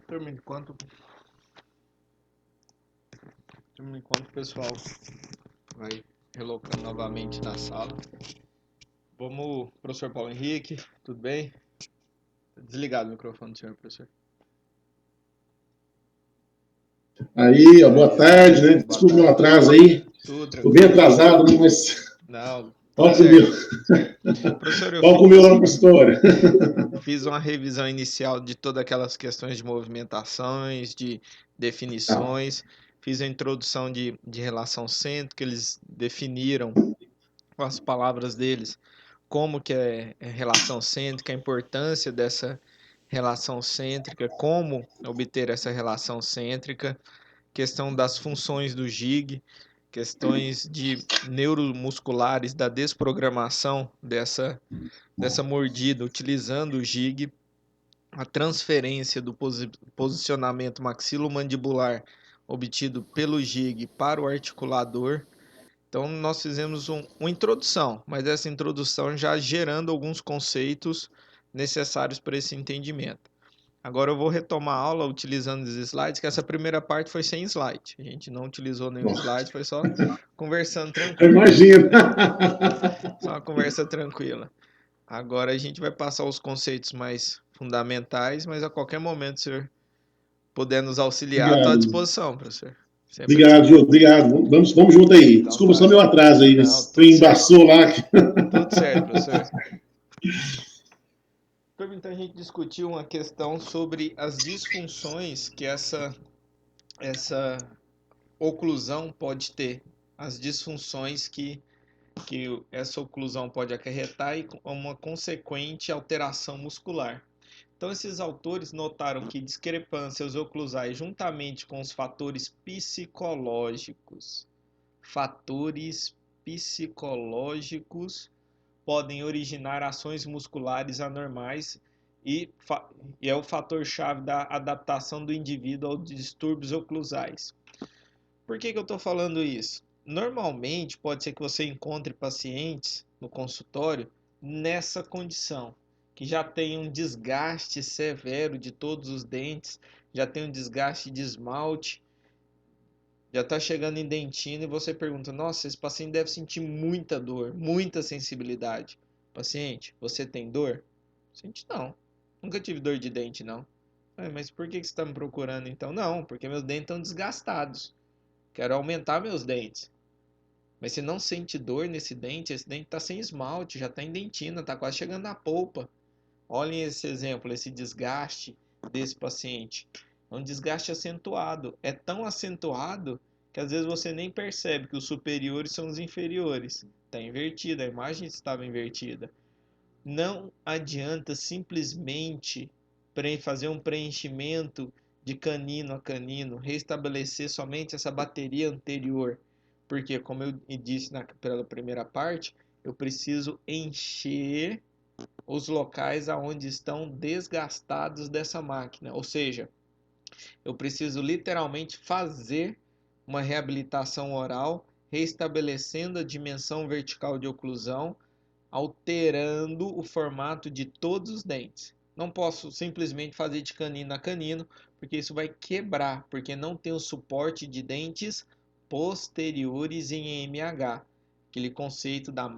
Turma, enquanto o pessoal vai relocando novamente na sala, vamos, professor Paulo Henrique, tudo bem? Desligado o microfone do senhor, professor. Aí, ó, boa tarde, né? Desculpa o meu atraso aí. Tudo Tô bem tranquilo. atrasado, né? Mas Não, tudo qual comeu? certo. Professor, Qual comeu lá no consultório? fiz uma revisão inicial de todas aquelas questões de movimentações, de Tá. definições, fiz a introdução de relação cêntrica, eles definiram com as palavras deles como que é relação cêntrica, a importância dessa relação cêntrica, como obter essa relação cêntrica, questão das funções do GIG, questões de neuromusculares, da desprogramação dessa mordida utilizando o GIG, a transferência do posicionamento maxilomandibular obtido pelo GIG para o articulador. Então, nós fizemos uma introdução, mas essa introdução já gerando alguns conceitos necessários para esse entendimento. Agora eu vou retomar a aula utilizando os slides, que essa primeira parte foi sem slide. A gente não utilizou nenhum Bom, slide, foi só conversando tranquilo. imagina. Só uma conversa tranquila. Agora a gente vai passar os conceitos mais fundamentais, mas a qualquer momento, senhor puder nos auxiliar, estou à Obrigado. disposição, professor. Sempre à Obrigado, disposição. Diogo. Obrigado. Vamos junto aí. Então Desculpa tá. só meu atraso aí. Não, Esse tudo trem certo. embaçou lá. Tudo certo, professor. Então a gente discutiu uma questão sobre as disfunções que essa oclusão pode ter, as disfunções que essa oclusão pode acarretar e uma consequente alteração muscular. Então, esses autores notaram que discrepâncias oclusais, juntamente com os fatores psicológicos podem originar ações musculares anormais e, e é o fator-chave da adaptação do indivíduo aos distúrbios oclusais. Por que eu estou falando isso? Normalmente, pode ser que você encontre pacientes no consultório nessa condição, que já tem um desgaste severo de todos os dentes, já tem um desgaste de esmalte, já está chegando em dentina e você pergunta: nossa, esse paciente deve sentir muita dor, muita sensibilidade. Paciente, você tem dor? Paciente, não. Nunca tive dor de dente, não. Mas por que você está me procurando então? Não, porque meus dentes estão desgastados. Quero aumentar meus dentes. Mas você não sente dor nesse dente? Esse dente está sem esmalte, já está em dentina, está quase chegando na polpa. Olhem esse exemplo, esse desgaste desse paciente. É um desgaste acentuado. É tão acentuado que às vezes você nem percebe que os superiores são os inferiores. Está invertida, a imagem estava invertida. Não adianta simplesmente fazer um preenchimento de canino a canino, restabelecer somente essa bateria anterior. Porque, como eu disse pela primeira parte, eu preciso encher os locais aonde estão desgastados dessa máquina. Ou seja, eu preciso literalmente fazer uma reabilitação oral, restabelecendo a dimensão vertical de oclusão, alterando o formato de todos os dentes. Não posso simplesmente fazer de canino a canino, porque isso vai quebrar, porque não tem o suporte de dentes posteriores em MH, aquele conceito da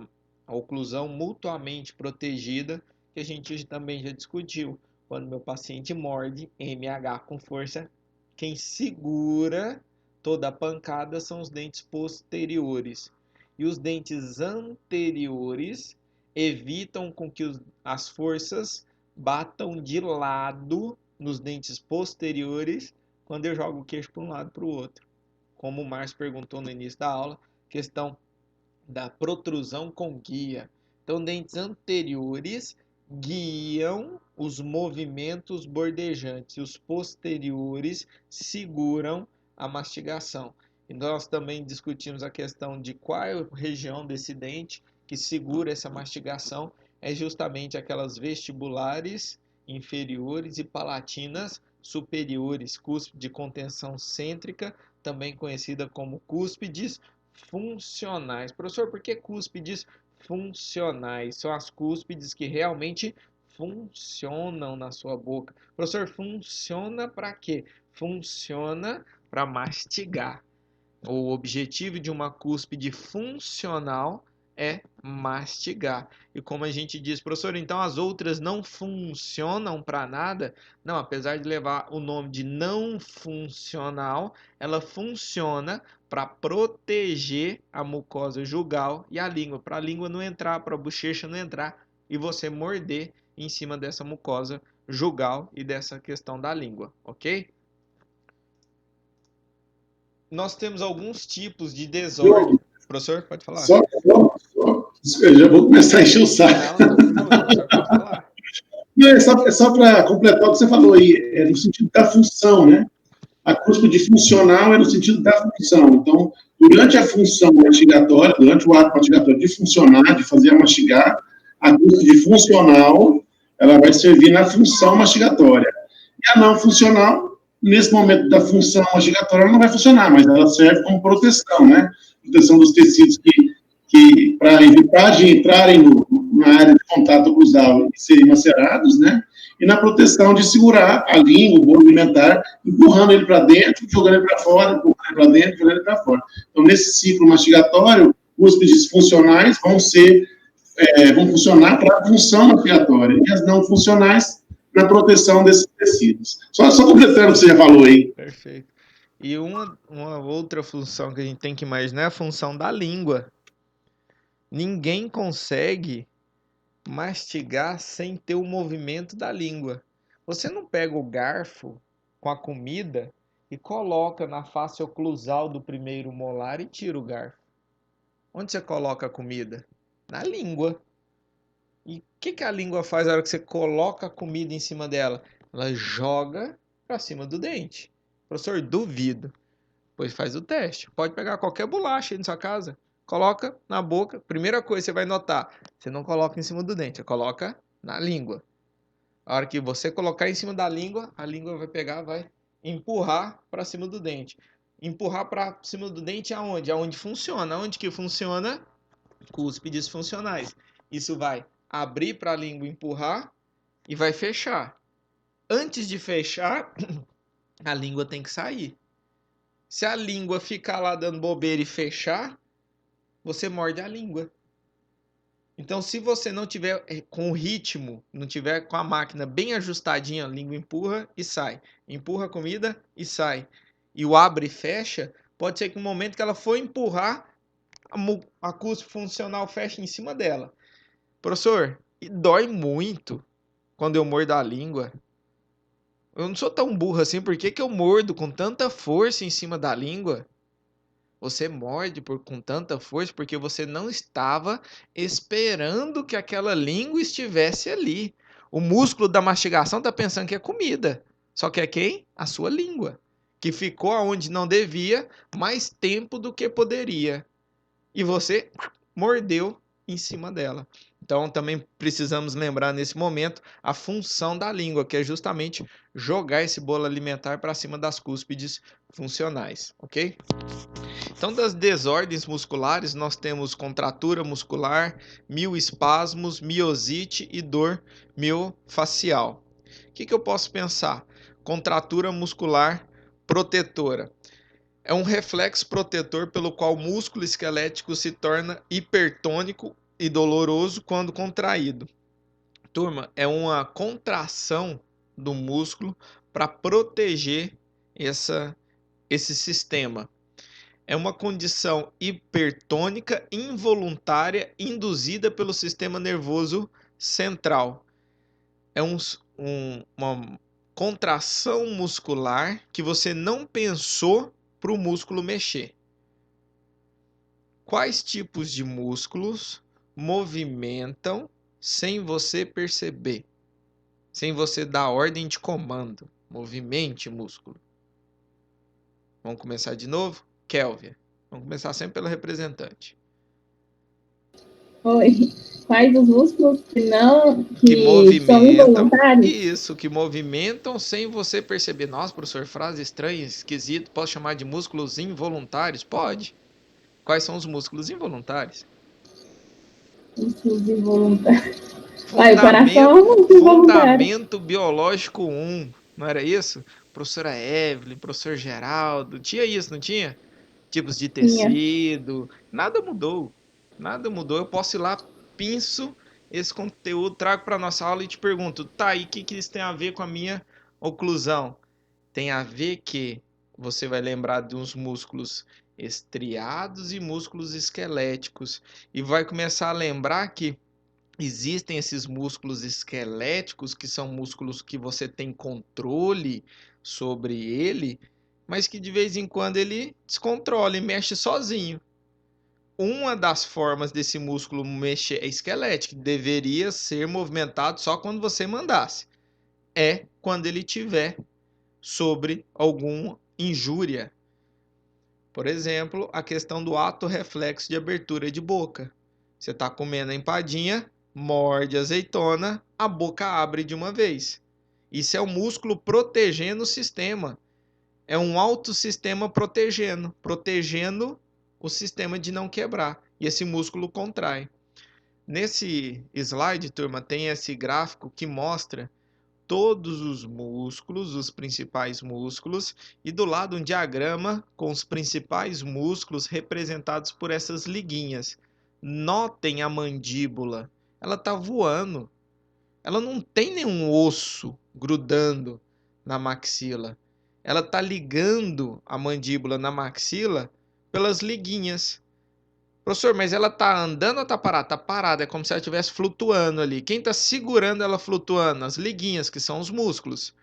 oclusão mutuamente protegida que a gente também já discutiu. Quando meu paciente morde, MH com força, quem segura toda a pancada são os dentes posteriores. E os dentes anteriores evitam com que as forças batam de lado nos dentes posteriores quando eu jogo o queixo para um lado para o outro. Como o Márcio perguntou no início da aula, questão da protrusão com guia. Então, dentes anteriores guiam os movimentos bordejantes e os posteriores seguram a mastigação. E nós também discutimos a questão de qual região desse dente que segura essa mastigação. É justamente aquelas vestibulares inferiores e palatinas superiores, cúspide de contenção cêntrica, também conhecida como cúspides funcionais. Professor, por que cúspides funcionais? São as cúspides que realmente funcionam na sua boca. Professor, funciona para quê? Funciona para mastigar. O objetivo de uma cúspide funcional é mastigar. E como a gente diz, professor, então as outras não funcionam para nada? Não, apesar de levar o nome de não funcional, ela funciona para proteger a mucosa jugal e a língua, para a língua não entrar, para a bochecha não entrar e você morder em cima dessa mucosa jugal e dessa questão da língua, ok? Nós temos alguns tipos de desordem. Professor, pode falar. Eu já vou começar a encher o saco. Não, tamo junto, professor, pode falar. Não, é só para completar o que você falou aí, é no sentido da função, né? A cúspide funcional é no sentido da função. Então, durante a função mastigatória, durante o ato mastigatório de funcionar, de fazer a mastigar, a cúspide funcional, ela vai servir na função mastigatória. E a não funcional, nesse momento da função mastigatória, ela não vai funcionar, mas ela serve como proteção, né? Proteção dos tecidos que para evitar de entrarem na área de contato cruzal e serem macerados, né? E na proteção de segurar a língua, o bolo alimentar, empurrando ele para dentro, jogando ele para fora, empurrando ele para dentro, jogando ele para fora. Então, nesse ciclo mastigatório, cúspides funcionais vão funcionar para a função mastigatória, e as não funcionais para a proteção desses tecidos. Só completando o que você já falou aí. Perfeito. E uma outra função que a gente tem que imaginar é a função da língua. Ninguém consegue mastigar sem ter o movimento da língua. Você não pega o garfo com a comida e coloca na face oclusal do primeiro molar e tira o garfo. Onde você coloca a comida? Na língua. E o que a língua faz na hora que você coloca a comida em cima dela? Ela joga para cima do dente. Professor, duvido. Pois faz o teste. Pode pegar qualquer bolacha aí na sua casa, coloca na boca. Primeira coisa que você vai notar, você não coloca em cima do dente, você coloca na língua. A hora que você colocar em cima da língua, a língua vai pegar, vai empurrar para cima do dente. Empurrar para cima do dente aonde? Aonde funciona. Aonde que funciona? Cúspides funcionais. Isso vai abrir para a língua empurrar e vai fechar. Antes de fechar, a língua tem que sair. Se a língua ficar lá dando bobeira e fechar, você morde a língua. Então, se você não tiver com o ritmo, não tiver com a máquina bem ajustadinha, a língua empurra e sai. Empurra a comida e sai. E o abre e fecha, pode ser que no momento que ela for empurrar, a cúspide funcional fecha em cima dela. Professor, e dói muito quando eu mordo a língua. Eu não sou tão burro assim, por que eu mordo com tanta força em cima da língua? Você morde com tanta força porque você não estava esperando que aquela língua estivesse ali. O músculo da mastigação está pensando que é comida. Só que é quem? A sua língua. Que ficou onde não devia mais tempo do que poderia. E você mordeu em cima dela. Então também precisamos lembrar nesse momento a função da língua, que é justamente jogar esse bolo alimentar para cima das cúspides funcionais, ok? Então, das desordens musculares, nós temos contratura muscular, mioespasmos, miosite e dor miofacial. O que eu posso pensar? Contratura muscular protetora. É um reflexo protetor pelo qual o músculo esquelético se torna hipertônico e doloroso quando contraído. Turma, é uma contração do músculo para proteger esse sistema. É uma condição hipertônica involuntária induzida pelo sistema nervoso central. É uma contração muscular que você não pensou para o músculo mexer. Quais tipos de músculos movimentam sem você perceber? Sem você dar ordem de comando? Movimente músculo. Vamos começar de novo? Kélvia. Vamos começar sempre pelo representante. Oi. Quais os músculos que são movimentam, involuntários? isso, que movimentam sem você perceber. Nossa, professor, frase estranha, esquisito. Posso chamar de músculos involuntários? Pode. Quais são os músculos involuntários? Músculos involuntários. Aí, o coração é muito involuntário. Fundamento Biológico 1, não era isso? Professora Evelyn, professor Geraldo, tinha isso, não tinha? Tipos de Tinha. tecido, nada mudou. Nada mudou. Eu posso ir lá, pinço esse conteúdo, trago para nossa aula e te pergunto, tá, e o que isso tem a ver com a minha oclusão? Tem a ver que você vai lembrar de uns músculos estriados e músculos esqueléticos e vai começar a lembrar que existem esses músculos esqueléticos, que são músculos que você tem controle sobre ele, mas que de vez em quando ele descontrola e mexe sozinho. Uma das formas desse músculo mexer é esquelético, deveria ser movimentado só quando você mandasse. É quando ele tiver sobre alguma injúria. Por exemplo, a questão do ato reflexo de abertura de boca. Você está comendo a empadinha, morde a azeitona, a boca abre de uma vez. Isso é o músculo protegendo o sistema. É um autossistema protegendo o sistema de não quebrar. E esse músculo contrai. Nesse slide, turma, tem esse gráfico que mostra todos os músculos, os principais músculos, e do lado um diagrama com os principais músculos representados por essas liguinhas. Notem a mandíbula, ela está voando, ela não tem nenhum osso grudando na maxila, ela está ligando a mandíbula na maxila pelas liguinhas. Professor, mas ela tá andando ou tá parada? Tá parada, é como se ela estivesse flutuando ali. Quem tá segurando ela flutuando? As liguinhas, que são os músculos.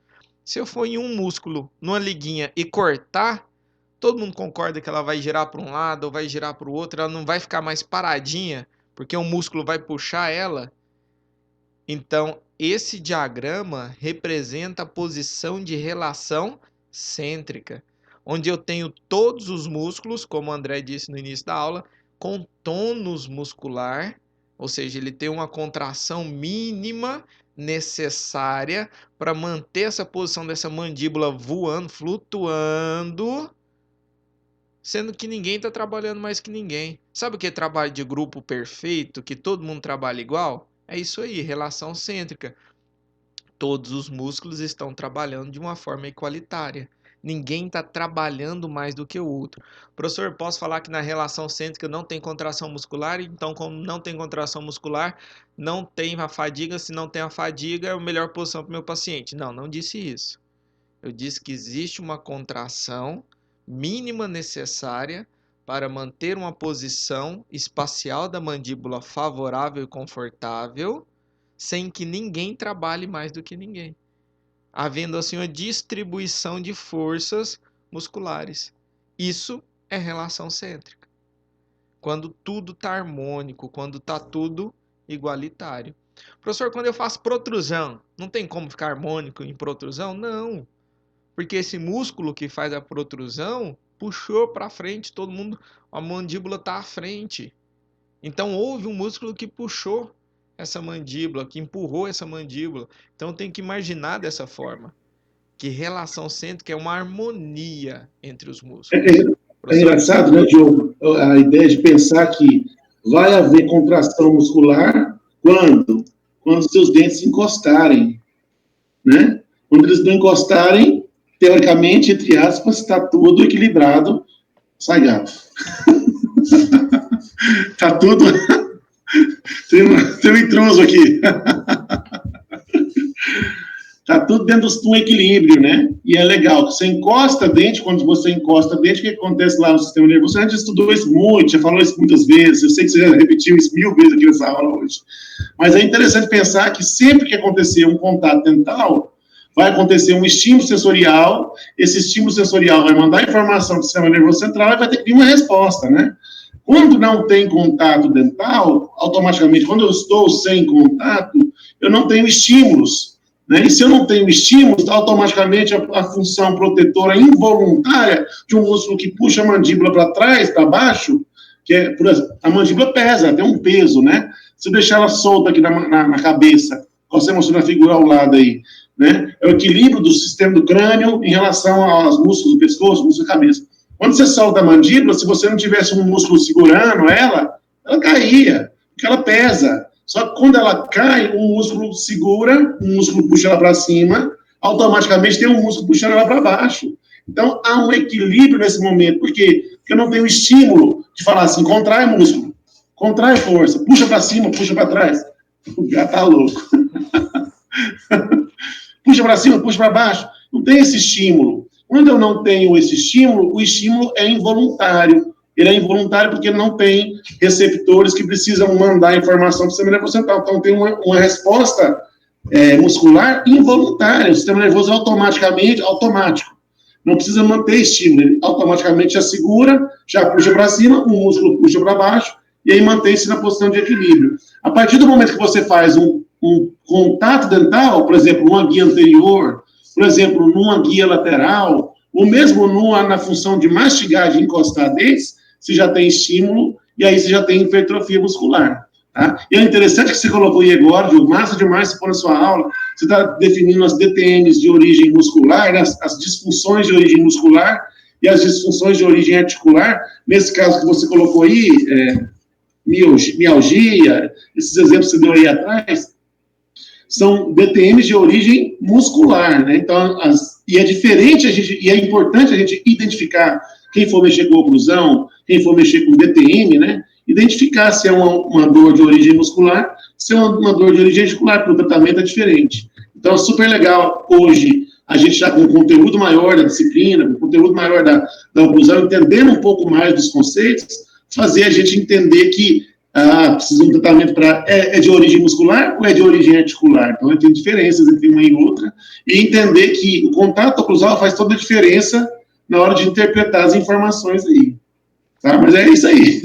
Se eu for em um músculo, numa liguinha e cortar, todo mundo concorda que ela vai girar para um lado ou vai girar para o outro, ela não vai ficar mais paradinha, porque o músculo vai puxar ela. Então, esse diagrama representa a posição de relação cêntrica, onde eu tenho todos os músculos, como o André disse no início da aula, com tônus muscular, ou seja, ele tem uma contração mínima necessária para manter essa posição dessa mandíbula voando, flutuando, sendo que ninguém está trabalhando mais que ninguém. Sabe o que é trabalho de grupo perfeito, que todo mundo trabalha igual? É isso aí, relação cêntrica. Todos os músculos estão trabalhando de uma forma igualitária. Ninguém está trabalhando mais do que o outro. Professor, posso falar que na relação cêntrica não tem contração muscular? Então, como não tem contração muscular, não tem a fadiga. Se não tem a fadiga, é a melhor posição para o meu paciente. Não, não disse isso. Eu disse que existe uma contração mínima necessária para manter uma posição espacial da mandíbula favorável e confortável, sem que ninguém trabalhe mais do que ninguém, havendo assim uma distribuição de forças musculares. Isso é relação cêntrica. Quando tudo está harmônico, quando está tudo igualitário. Professor, quando eu faço protrusão, não tem como ficar harmônico em protrusão? Não. Porque esse músculo que faz a protrusão puxou para frente, todo mundo, a mandíbula está à frente. Então houve um músculo que puxou essa mandíbula, que empurrou essa mandíbula. Então tem que imaginar dessa forma, que relação cêntrica é uma harmonia entre os músculos. É engraçado, né, Diogo, a ideia de pensar que vai haver contração muscular quando os seus dentes encostarem, né? Quando eles não encostarem, teoricamente, entre aspas, está tudo equilibrado. Sai, gato. Tá tudo... Tem um intruso aqui. Tá tudo dentro de um equilíbrio, né? E é legal. Você encosta dente, quando você encosta dente, o que acontece lá no sistema nervoso? Você já estudou isso muito, já falou isso muitas vezes. Eu sei que você já repetiu isso 1000 vezes aqui nessa aula hoje. Mas é interessante pensar que sempre que acontecer um contato dental, vai acontecer um estímulo sensorial, esse estímulo sensorial vai mandar informação para o sistema nervoso central e vai ter que vir uma resposta, né? Quando não tem contato dental, automaticamente, quando eu estou sem contato, eu não tenho estímulos, né? E se eu não tenho estímulos, automaticamente a função protetora involuntária de um músculo que puxa a mandíbula para trás, para baixo, que é, por exemplo, a mandíbula pesa, tem um peso, né? Se eu deixar ela solta aqui na cabeça, você mostrou na figura ao lado aí, né? É o equilíbrio do sistema do crânio em relação aos músculos do pescoço, músculos da cabeça. Quando você solta a mandíbula, se você não tivesse um músculo segurando ela caía, porque ela pesa. Só que quando ela cai, um músculo segura, um músculo puxa ela para cima, automaticamente tem um músculo puxando ela para baixo. Então, há um equilíbrio nesse momento. Por quê? Porque eu não tenho estímulo de falar assim, contrai músculo, contrai força, puxa para cima, puxa para trás. O gato tá louco. Puxa para cima, puxa para baixo. Não tem esse estímulo. Quando eu não tenho esse estímulo, o estímulo é involuntário. Ele é involuntário porque não tem receptores que precisam mandar informação para o sistema nervoso central. Então, tem uma resposta muscular involuntária. O sistema nervoso é automático. Não precisa manter estímulo. Ele automaticamente já segura, já puxa para cima, o músculo puxa para baixo, e aí mantém-se na posição de equilíbrio. A partir do momento que você faz um contato dental, por exemplo, numa guia anterior, por exemplo, numa guia lateral, ou mesmo na função de mastigar, de encostar dentes, você já tem estímulo e aí você já tem hipertrofia muscular. Tá? E é interessante que você colocou aí agora, Diogo, massa demais você pôr na sua aula, você está definindo as DTMs de origem muscular, né, as disfunções de origem muscular e as disfunções de origem articular. Nesse caso que você colocou aí, mialgia, esses exemplos que você deu aí atrás, são DTMs de origem muscular, né? Então, e é diferente, e é importante a gente identificar quem for mexer com oclusão, quem for mexer com DTM, né? Identificar se é uma dor de origem muscular, se é uma dor de origem articular, porque o tratamento é diferente. Então, é super legal hoje a gente já com um conteúdo maior da disciplina, com um conteúdo maior da oclusão, entendendo um pouco mais dos conceitos, fazer a gente entender que precisa de um tratamento para é de origem muscular ou é de origem articular? Então, tem diferenças entre uma e outra, e entender que o contato oclusal faz toda a diferença na hora de interpretar as informações aí. Tá? Mas é isso aí.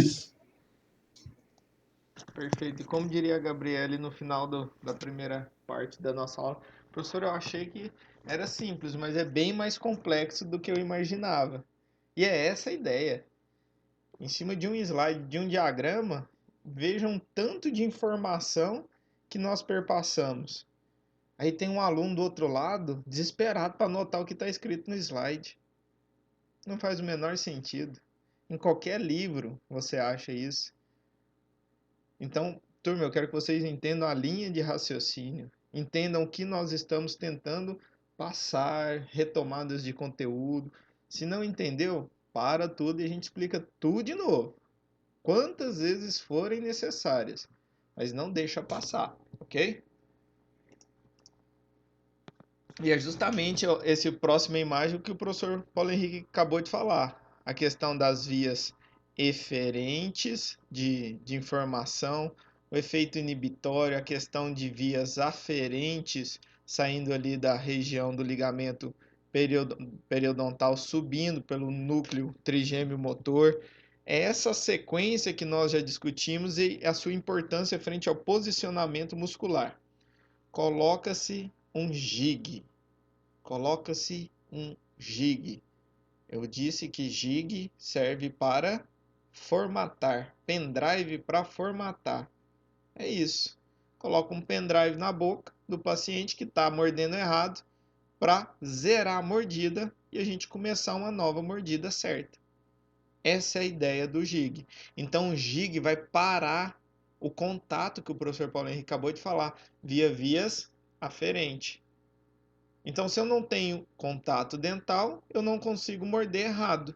Perfeito. E como diria a Gabriele no final da primeira parte da nossa aula, professor, eu achei que era simples, mas é bem mais complexo do que eu imaginava. E é essa a ideia. Em cima de um slide, de um diagrama, vejam tanto de informação que nós perpassamos. Aí tem um aluno do outro lado, desesperado para anotar o que está escrito no slide. Não faz o menor sentido. Em qualquer livro você acha isso. Então, turma, eu quero que vocês entendam a linha de raciocínio, entendam o que nós estamos tentando passar, retomadas de conteúdo. Se não entendeu, para tudo e a gente explica tudo de novo, quantas vezes forem necessárias, mas não deixa passar, ok? E é justamente esse próxima imagem que o professor Paulo Henrique acabou de falar, a questão das vias eferentes de informação, o efeito inibitório, a questão de vias aferentes, saindo ali da região do ligamento periodontal, subindo pelo núcleo trigêmeo motor. É essa sequência que nós já discutimos e a sua importância frente ao posicionamento muscular. Coloca-se um jig. Coloca-se um jig. Eu disse que jig serve para formatar, pendrive para formatar. É isso. Coloca um pendrive na boca do paciente que está mordendo errado para zerar a mordida e a gente começar uma nova mordida certa. Essa é a ideia do jig. Então o jig vai parar o contato que o professor Paulo Henrique acabou de falar via vias aferentes. Então, se eu não tenho contato dental, eu não consigo morder errado.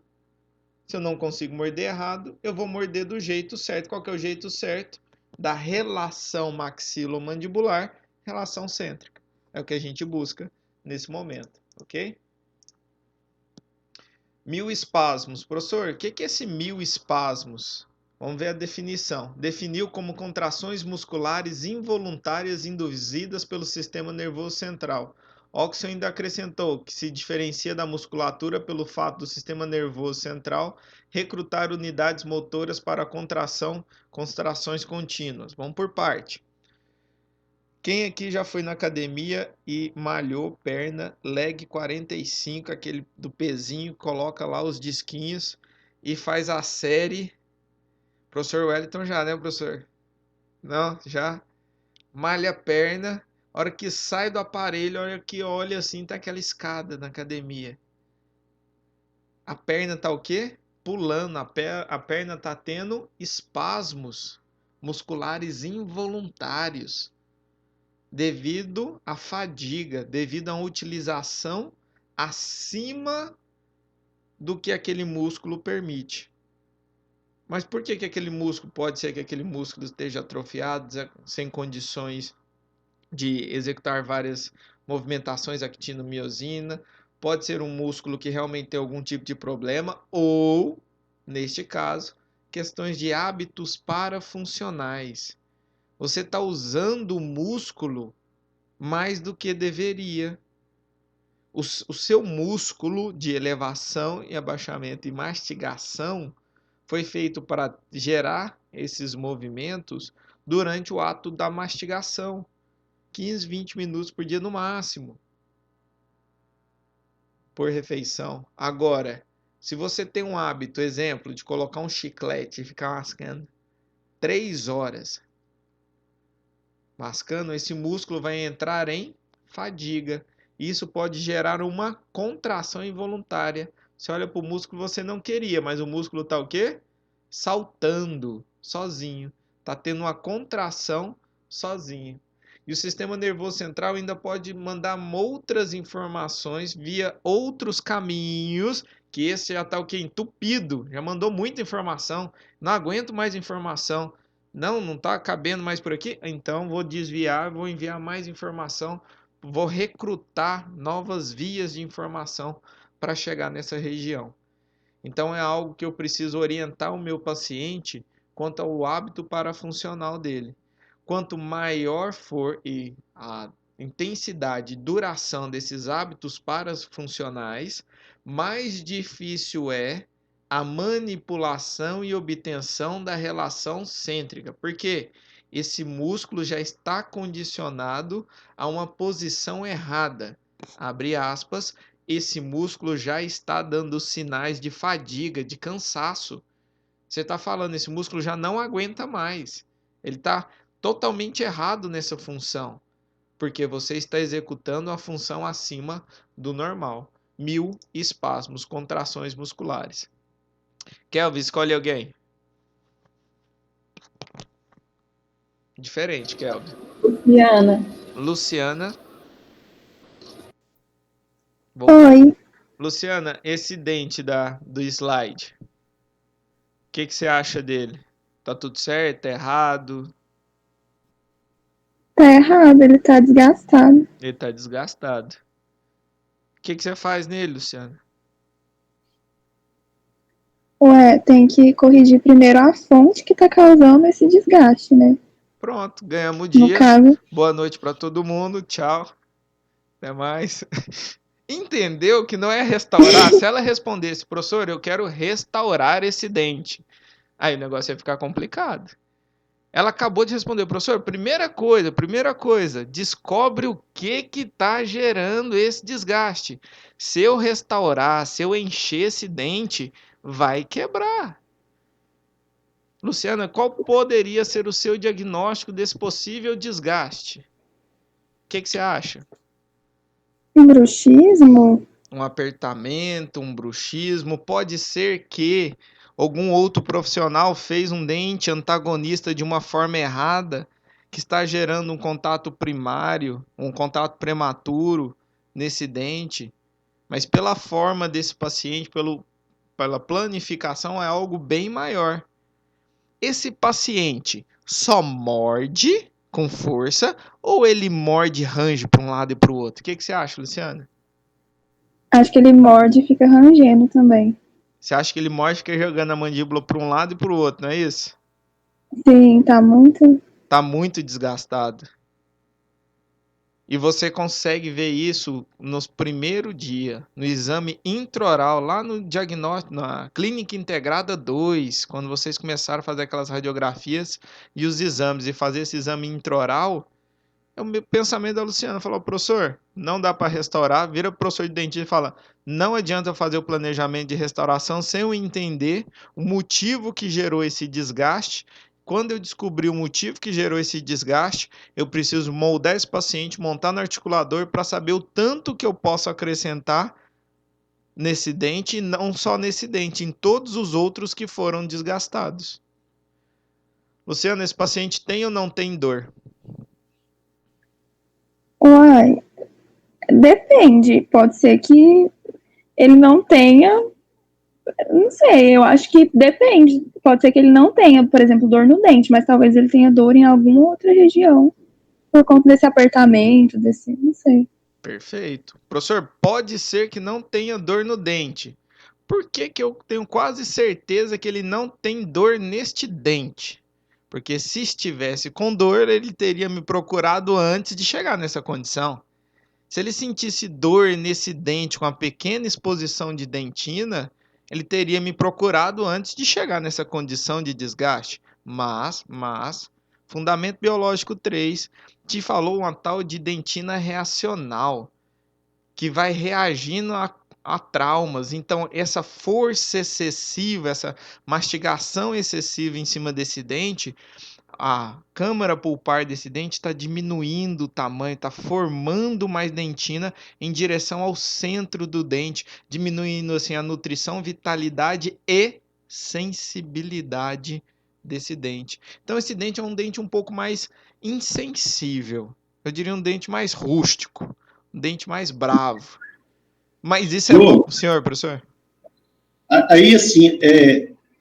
Se eu não consigo morder errado, eu vou morder do jeito certo. Qual que é o jeito certo? Da relação maxilomandibular, relação cêntrica. É o que a gente busca nesse momento, ok? Mioespasmos. Professor, o que é esse mioespasmos? Vamos ver a definição. Definiu como contrações musculares involuntárias induzidas pelo sistema nervoso central. Oxford ainda acrescentou que se diferencia da musculatura pelo fato do sistema nervoso central recrutar unidades motoras para a contrações contínuas. Vamos por parte. Quem aqui já foi na academia e malhou perna, leg 45, aquele do pezinho, coloca lá os disquinhos e faz a série. Professor Wellington já, né, professor? Não, já. Malha a perna, a hora que sai do aparelho, a hora que olha assim, tá aquela escada na academia. A perna tá o quê? Pulando, a perna tá tendo espasmos. musculares involuntários, devido à fadiga, devido à utilização acima do que aquele músculo permite. Mas por que aquele músculo, pode ser que aquele músculo esteja atrofiado, sem condições de executar várias movimentações actinomiosina, pode ser um músculo que realmente tem algum tipo de problema, ou, neste caso, questões de hábitos parafuncionais. Você está usando o músculo mais do que deveria. O seu músculo de elevação e abaixamento e mastigação foi feito para gerar esses movimentos durante o ato da mastigação. 15, 20 minutos por dia no máximo, por refeição. Agora, se você tem um hábito, exemplo, de colocar um chiclete e ficar mascando 3 horas, mascando, esse músculo vai entrar em fadiga. Isso pode gerar uma contração involuntária. Você olha para o músculo, você não queria, mas o músculo está o quê? Saltando sozinho. Está tendo uma contração sozinho. E o sistema nervoso central ainda pode mandar outras informações via outros caminhos, que esse já está o quê? Entupido. Já mandou muita informação. Não aguento mais informação. Não está cabendo mais por aqui? Então vou desviar, vou enviar mais informação, vou recrutar novas vias de informação para chegar nessa região. Então é algo que eu preciso orientar o meu paciente quanto ao hábito parafuncional dele. Quanto maior for a intensidade e duração desses hábitos parafuncionais, mais difícil é a manipulação e obtenção da relação cêntrica, porque esse músculo já está condicionado a uma posição errada. Abre aspas, esse músculo já está dando sinais de fadiga, de cansaço. Você está falando, esse músculo já não aguenta mais. Ele está totalmente errado nessa função, porque você está executando a função acima do normal. 1000 espasmos, contrações musculares. Kelvin, escolhe alguém. Diferente, Kelvin. Luciana. Oi. Luciana, esse dente do slide, o que você acha dele? Tá tudo certo? Tá errado? Tá errado, ele tá desgastado. Ele tá desgastado. O que você faz nele, Luciana? Ué, tem que corrigir primeiro a fonte que tá causando esse desgaste, né? Pronto, ganhamos o dia. No caso... Boa noite para todo mundo. Tchau. Até mais. Entendeu que não é restaurar? Se ela respondesse, professor, eu quero restaurar esse dente, aí o negócio ia ficar complicado. Ela acabou de responder, professor, primeira coisa, descobre o que está gerando esse desgaste. Se eu restaurar, se eu encher esse dente, vai quebrar. Luciana, qual poderia ser o seu diagnóstico desse possível desgaste? O que você acha? Um bruxismo? Um apertamento, um bruxismo. Pode ser que algum outro profissional fez um dente antagonista de uma forma errada, que está gerando um contato primário, um contato prematuro nesse dente. Mas pela forma desse paciente, pela planificação, é algo bem maior. Esse paciente só morde com força ou ele morde e range para um lado e para o outro? O que você acha, Luciana? Acho que ele morde e fica rangendo também. Você acha que ele morde e fica jogando a mandíbula para um lado e para o outro, não é isso? Sim, tá muito... Tá muito desgastado. E você consegue ver isso nos primeiros dias, no exame intraoral, lá no diagnóstico, na Clínica Integrada 2, quando vocês começaram a fazer aquelas radiografias e os exames, e fazer esse exame intraoral, é o meu pensamento da Luciana. Falou, professor, não dá para restaurar. Vira pro professor de dentista e fala, não adianta eu fazer o planejamento de restauração sem eu entender o motivo que gerou esse desgaste. Quando eu descobrir o motivo que gerou esse desgaste, eu preciso moldar esse paciente, montar no articulador para saber o tanto que eu posso acrescentar nesse dente, e não só nesse dente, em todos os outros que foram desgastados. Luciano, esse paciente tem ou não tem dor? Uai, depende. Pode ser que ele não tenha, não sei, eu acho que depende. Pode ser que ele não tenha, por exemplo, dor no dente, mas talvez ele tenha dor em alguma outra região, por conta desse apertamento, não sei. Perfeito. Professor, pode ser que não tenha dor no dente. Por que que eu tenho quase certeza que ele não tem dor neste dente? Porque se estivesse com dor, ele teria me procurado antes de chegar nessa condição. Se ele sentisse dor nesse dente com a pequena exposição de dentina, ele teria me procurado antes de chegar nessa condição de desgaste. Mas, Fundamento Biológico 3 te falou uma tal de dentina reacional, que vai reagindo a traumas. Então, essa força excessiva, essa mastigação excessiva em cima desse dente, a câmara pulpar desse dente está diminuindo o tamanho, está formando mais dentina em direção ao centro do dente, diminuindo assim a nutrição, vitalidade e sensibilidade desse dente. Então esse dente é um dente um pouco mais insensível. Eu diria um dente mais rústico, um dente mais bravo. Mas isso é bom, Diogo, senhor professor? aí, assim,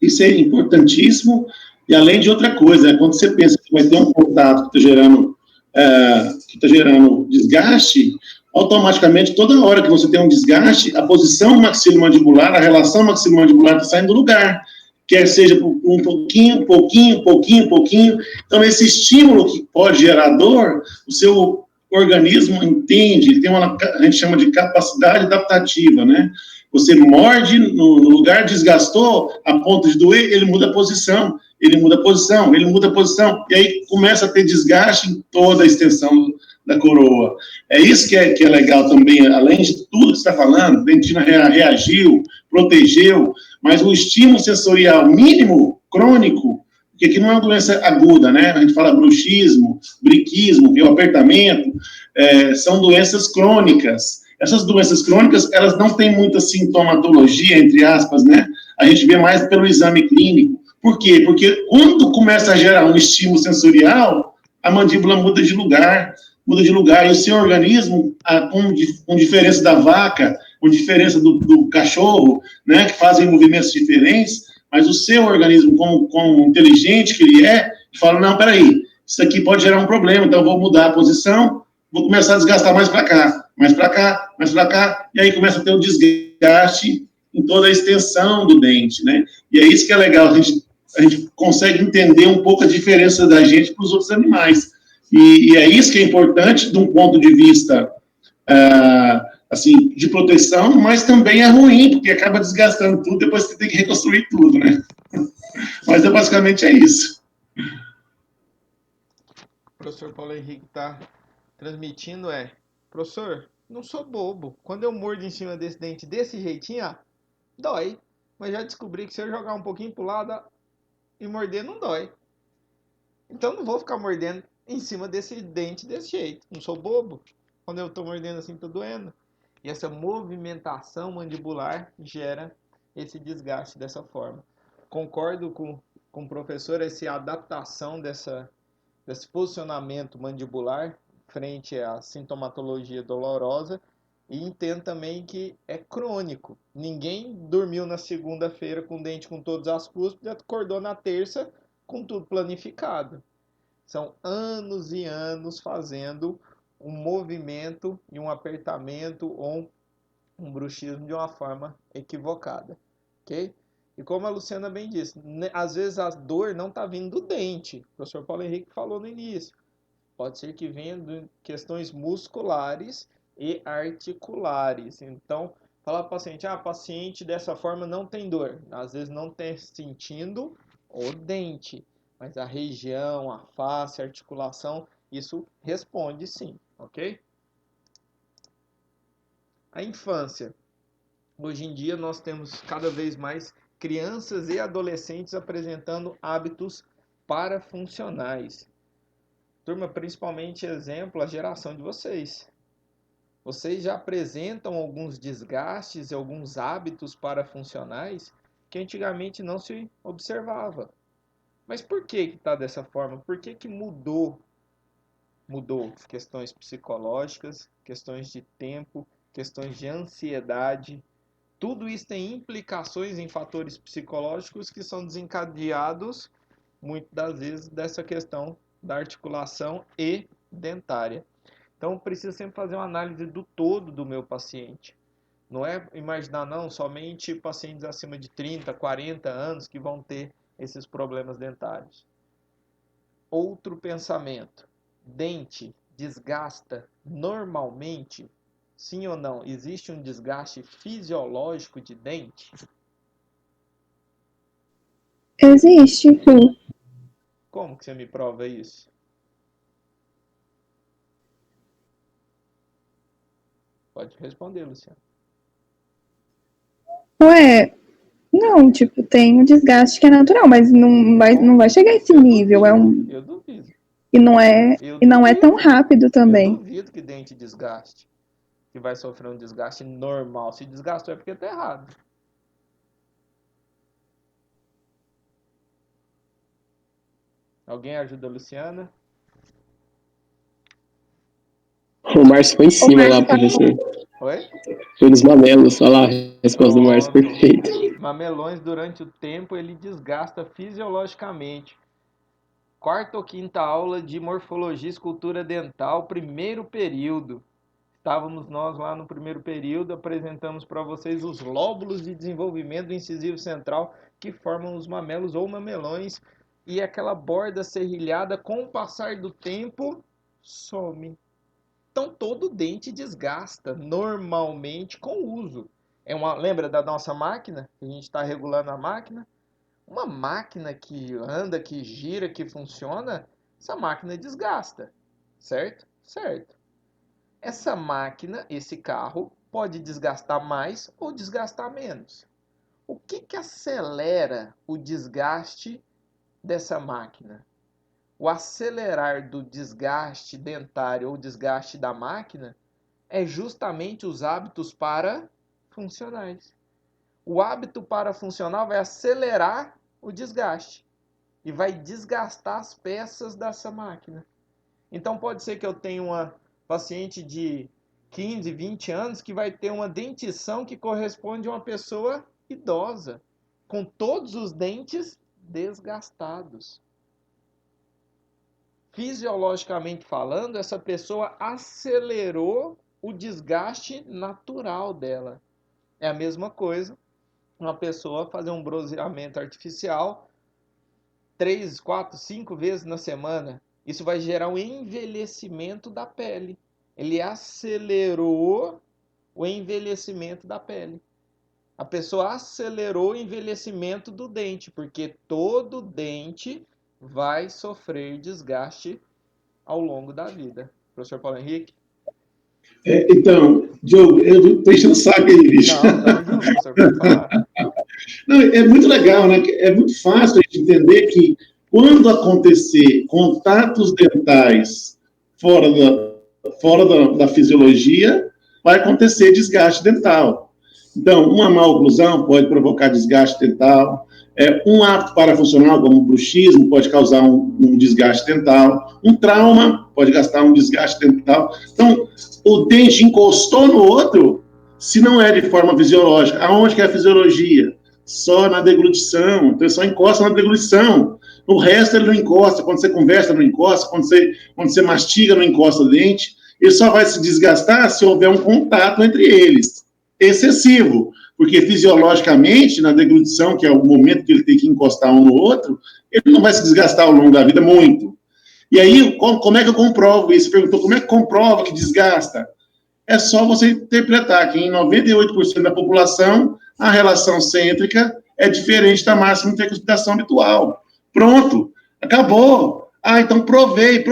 isso é importantíssimo, e além de outra coisa, quando você pensa que vai ter um contato que está gerando desgaste, automaticamente, toda hora que você tem um desgaste, a posição maxilomandibular, a relação maxilomandibular está saindo do lugar, quer seja por um pouquinho, pouquinho. Então, esse estímulo que pode gerar dor, o seu organismo entende, tem a gente chama de capacidade adaptativa, né? Você morde no lugar, desgastou, a ponto de doer, ele muda a posição, e aí começa a ter desgaste em toda a extensão da coroa. É isso que é legal também, além de tudo que você está falando, a dentina reagiu, protegeu, mas o estímulo sensorial mínimo, crônico, porque aqui não é uma doença aguda, né? A gente fala bruxismo, briquismo, que é o apertamento, são doenças crônicas. Essas doenças crônicas, elas não têm muita sintomatologia, entre aspas, né? A gente vê mais pelo exame clínico. Por quê? Porque quando começa a gerar um estímulo sensorial, a mandíbula muda de lugar, e o seu organismo, com diferença da vaca, com diferença do cachorro, né, que fazem movimentos diferentes, mas o seu organismo, como inteligente que ele fala, não, peraí, isso aqui pode gerar um problema, então eu vou mudar a posição, vou começar a desgastar mais para cá, e aí começa a ter um desgaste em toda a extensão do dente, né? E é isso que é legal, a gente consegue entender um pouco a diferença da gente para os outros animais. E é isso que é importante de um ponto de vista assim, de proteção, mas também é ruim, porque acaba desgastando tudo, depois você tem que reconstruir tudo, né? Mas basicamente é isso. O professor Paulo Henrique está transmitindo professor, não sou bobo. Quando eu mordo em cima desse dente desse jeitinho, dói. Mas já descobri que se eu jogar um pouquinho pro lado e morder, não dói. Então não vou ficar mordendo em cima desse dente desse jeito. Não sou bobo. Quando eu tô mordendo assim, tô doendo. E essa movimentação mandibular gera esse desgaste dessa forma. Concordo com o professor, essa adaptação desse posicionamento mandibular frente à sintomatologia dolorosa, e entendo também que é crônico. Ninguém dormiu na segunda-feira com o dente com todas as cúspides e acordou na terça com tudo planificado. São anos e anos fazendo um movimento e um apertamento ou um bruxismo de uma forma equivocada, ok? E como a Luciana bem disse, às vezes a dor não está vindo do dente. O professor Paulo Henrique falou no início. Pode ser que venha de questões musculares e articulares. Então, falar para o paciente, paciente dessa forma não tem dor. Às vezes não está sentindo o dente, mas a região, a face, a articulação, isso responde sim, ok? A infância. Hoje em dia nós temos cada vez mais crianças e adolescentes apresentando hábitos parafuncionais. Turma, principalmente exemplo, a geração de vocês. Vocês já apresentam alguns desgastes e alguns hábitos parafuncionais que antigamente não se observava. Mas por que está dessa forma? Por que mudou? Mudou questões psicológicas, questões de tempo, questões de ansiedade. Tudo isso tem implicações em fatores psicológicos que são desencadeados, muitas das vezes, dessa questão da articulação e dentária. Então, preciso sempre fazer uma análise do todo do meu paciente. Não é imaginar, não, somente pacientes acima de 30, 40 anos que vão ter esses problemas dentários. Outro pensamento. Dente desgasta normalmente? Sim ou não? Existe um desgaste fisiológico de dente? Existe, sim. Como que você me prova isso? Pode responder, Luciano. Ué, não, tipo, tem um desgaste que é natural, mas não vai chegar a esse nível. Eu duvido. E não é tão rápido Eu também. duvido que dente desgaste. Que vai sofrer um desgaste normal. Se desgastou é porque está errado. Alguém ajuda a Luciana? O Márcio foi em cima lá, professor. Oi? Foi nos mamelos, olha lá, a resposta do Márcio, perfeita. Mamelões, durante o tempo, ele desgasta fisiologicamente. Quarta ou quinta aula de morfologia e escultura dental, primeiro período. Estávamos nós lá no primeiro período, apresentamos para vocês os lóbulos de desenvolvimento do incisivo central que formam os mamelos ou mamelões, e aquela borda serrilhada, com o passar do tempo, some. Então todo dente desgasta normalmente com o uso. Lembra da nossa máquina? A gente está regulando a máquina. Uma máquina que anda, que gira, que funciona, essa máquina desgasta, certo? Certo. Essa máquina, esse carro, pode desgastar mais ou desgastar menos. O que acelera o desgaste dessa máquina? O acelerar do desgaste dentário ou desgaste da máquina é justamente os hábitos parafuncionais. O hábito parafuncional vai acelerar o desgaste e vai desgastar as peças dessa máquina. Então pode ser que eu tenha uma paciente de 15, 20 anos que vai ter uma dentição que corresponde a uma pessoa idosa, com todos os dentes desgastados. Fisiologicamente falando, essa pessoa acelerou o desgaste natural dela. É a mesma coisa uma pessoa fazer um bronzeamento artificial 3, 4, 5 vezes na semana. Isso vai gerar um envelhecimento da pele. Ele acelerou o envelhecimento da pele. A pessoa acelerou o envelhecimento do dente, porque todo dente vai sofrer desgaste ao longo da vida. Professor Paulo Henrique? Então, Diogo, eu estou enchendo o saco aí, bicho. Não, estamos juntos, professor, pode falar. Não, é muito legal, né? É muito fácil a gente entender que quando acontecer contatos dentais fora da fisiologia, vai acontecer desgaste dental. Então, uma má oclusão pode provocar desgaste dental. Um hábito parafuncional, como o bruxismo, pode causar um desgaste dental. Um trauma pode gastar um desgaste dental. Então, o dente encostou no outro, se não é de forma fisiológica. Aonde que é a fisiologia? Só na deglutição. Então, só encosta na deglutição. No resto, ele não encosta. Quando você conversa, não encosta. Quando você mastiga, não encosta o dente. Ele só vai se desgastar se houver um contato entre eles. Excessivo. Porque, fisiologicamente, na deglutição, que é o momento que ele tem que encostar um no outro, ele não vai se desgastar ao longo da vida muito. E aí, como é que eu comprovo isso? Você perguntou, como é que comprova que desgasta? É só você interpretar que em 98% da população, a relação cêntrica é diferente da máxima intercrustação habitual. Pronto, acabou. Então provei.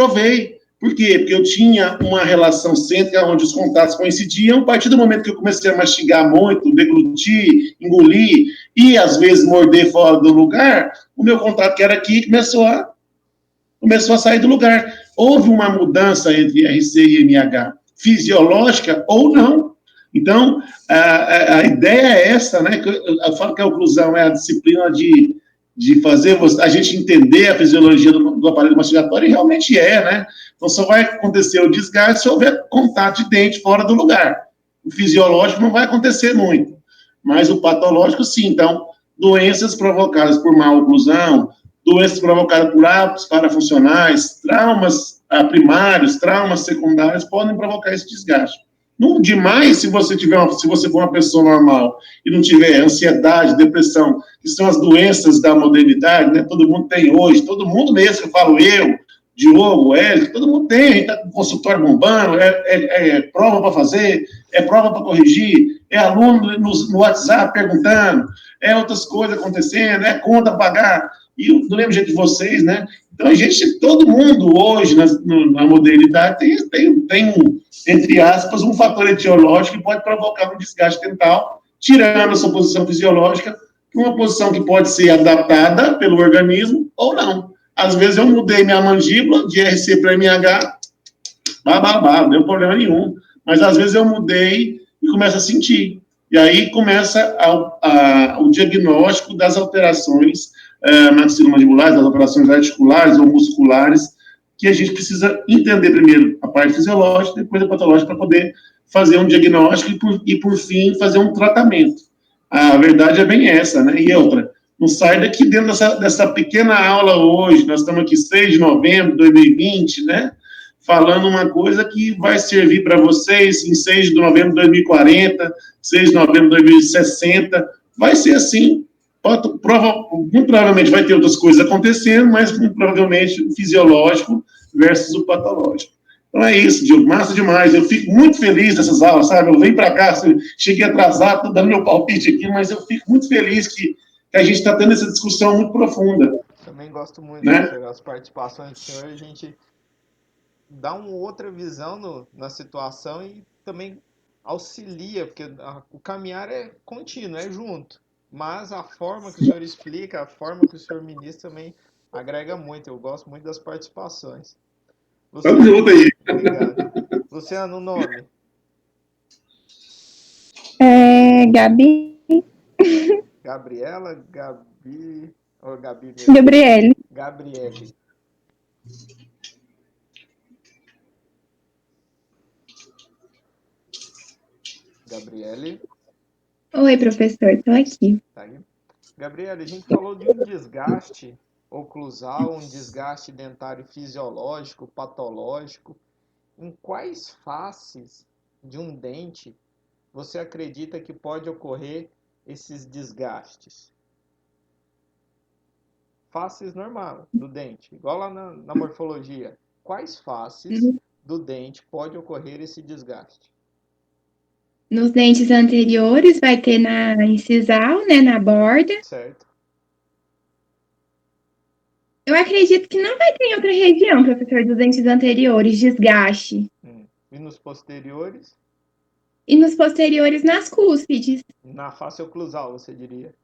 Por quê? Porque eu tinha uma relação cêntrica onde os contatos coincidiam. A partir do momento que eu comecei a mastigar muito, deglutir, engolir e, às vezes, morder fora do lugar, o meu contato que era aqui começou a sair do lugar. Houve uma mudança entre RC e MH, fisiológica ou não. Então, a ideia é essa, né? Eu falo que a oclusão é a disciplina de de fazer a gente entender a fisiologia do aparelho mastigatório, e realmente né? Então, só vai acontecer o desgaste se houver contato de dente fora do lugar. O fisiológico não vai acontecer muito, mas o patológico, sim. Então, doenças provocadas por má oclusão, doenças provocadas por hábitos parafuncionais, traumas primários, traumas secundários, podem provocar esse desgaste. Não demais se você for uma pessoa normal e não tiver ansiedade, depressão, que são as doenças da modernidade, né? Todo mundo tem hoje, todo mundo mesmo, eu falo Diogo, Hélio, todo mundo tem, a gente está com o consultório bombando, prova para fazer, é prova para corrigir, é aluno no WhatsApp perguntando, é outras coisas acontecendo, é conta a pagar, e do mesmo jeito de vocês, né? Então, todo mundo hoje, na modernidade, tem entre aspas, um fator etiológico que pode provocar um desgaste dental, tirando a sua posição fisiológica, uma posição que pode ser adaptada pelo organismo ou não. Às vezes eu mudei minha mandíbula de RC para MH, não deu problema nenhum. Mas às vezes eu mudei e começo a sentir. E aí começa o diagnóstico das alterações maxilomandibulares, das alterações articulares ou musculares, que a gente precisa entender primeiro a parte fisiológica, depois a patológica, para poder fazer um diagnóstico e, por fim, fazer um tratamento. A verdade é bem essa, né? E outra, não sai daqui dentro dessa pequena aula hoje, nós estamos aqui 6 de novembro de 2020, né? Falando uma coisa que vai servir para vocês em 6 de novembro de 2040, 6 de novembro de 2060, vai ser assim. Muito provavelmente vai ter outras coisas acontecendo, mas muito provavelmente o fisiológico versus o patológico. Então é isso, Diogo, massa demais. Eu fico muito feliz dessas aulas, sabe? Eu venho para cá, cheguei atrasado, estou dando meu palpite aqui, mas eu fico muito feliz que a gente está tendo essa discussão muito profunda. Também gosto muito, né? Das participações do senhor, a gente dá uma outra visão na situação e também auxilia, porque o caminhar é contínuo, é junto. Mas a forma que o senhor explica, a forma que o senhor ministra também agrega muito. Eu gosto muito das participações. Tamo junto aí. Obrigado. Luciano, o nome? Gabi. Gabriela, Gabi... Ou Gabi mesmo? Gabriele. Gabriele. Gabriele. Oi, professor, estou aqui. Tá aí. Gabriele, a gente falou de um desgaste oclusal, um desgaste dentário fisiológico, patológico. Em quais faces de um dente você acredita que pode ocorrer esses desgastes? Faces normal do dente, igual lá na morfologia. Quais faces do dente pode ocorrer esse desgaste? Nos dentes anteriores vai ter na incisal, né, na borda. Certo. Eu acredito que não vai ter em outra região, professor, dos dentes anteriores, desgaste. E nos posteriores? E nos posteriores, nas cúspides. Na face oclusal, você diria?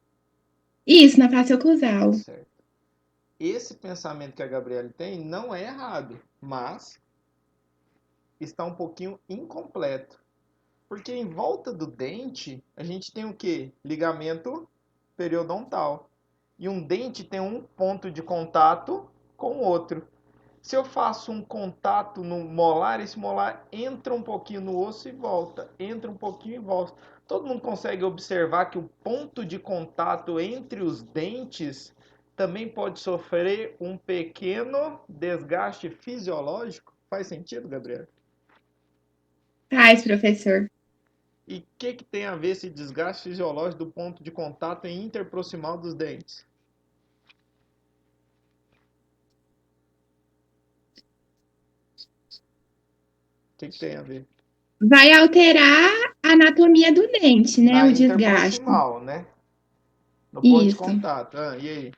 Isso, na face oclusal. Certo. Esse pensamento que a Gabriele tem não é errado, mas está um pouquinho incompleto. Porque em volta do dente, a gente tem o quê? Ligamento periodontal. E um dente tem um ponto de contato com o outro. Se eu faço um contato no molar, esse molar entra um pouquinho no osso e volta. Entra um pouquinho e volta. Todo mundo consegue observar que o ponto de contato entre os dentes também pode sofrer um pequeno desgaste fisiológico? Faz sentido, Gabriel? Faz, professor. E o que tem a ver esse desgaste fisiológico do ponto de contato interproximal dos dentes? O que tem a ver? Vai alterar a anatomia do dente, né? O desgaste. Interproximal, né? No ponto de contato. E aí?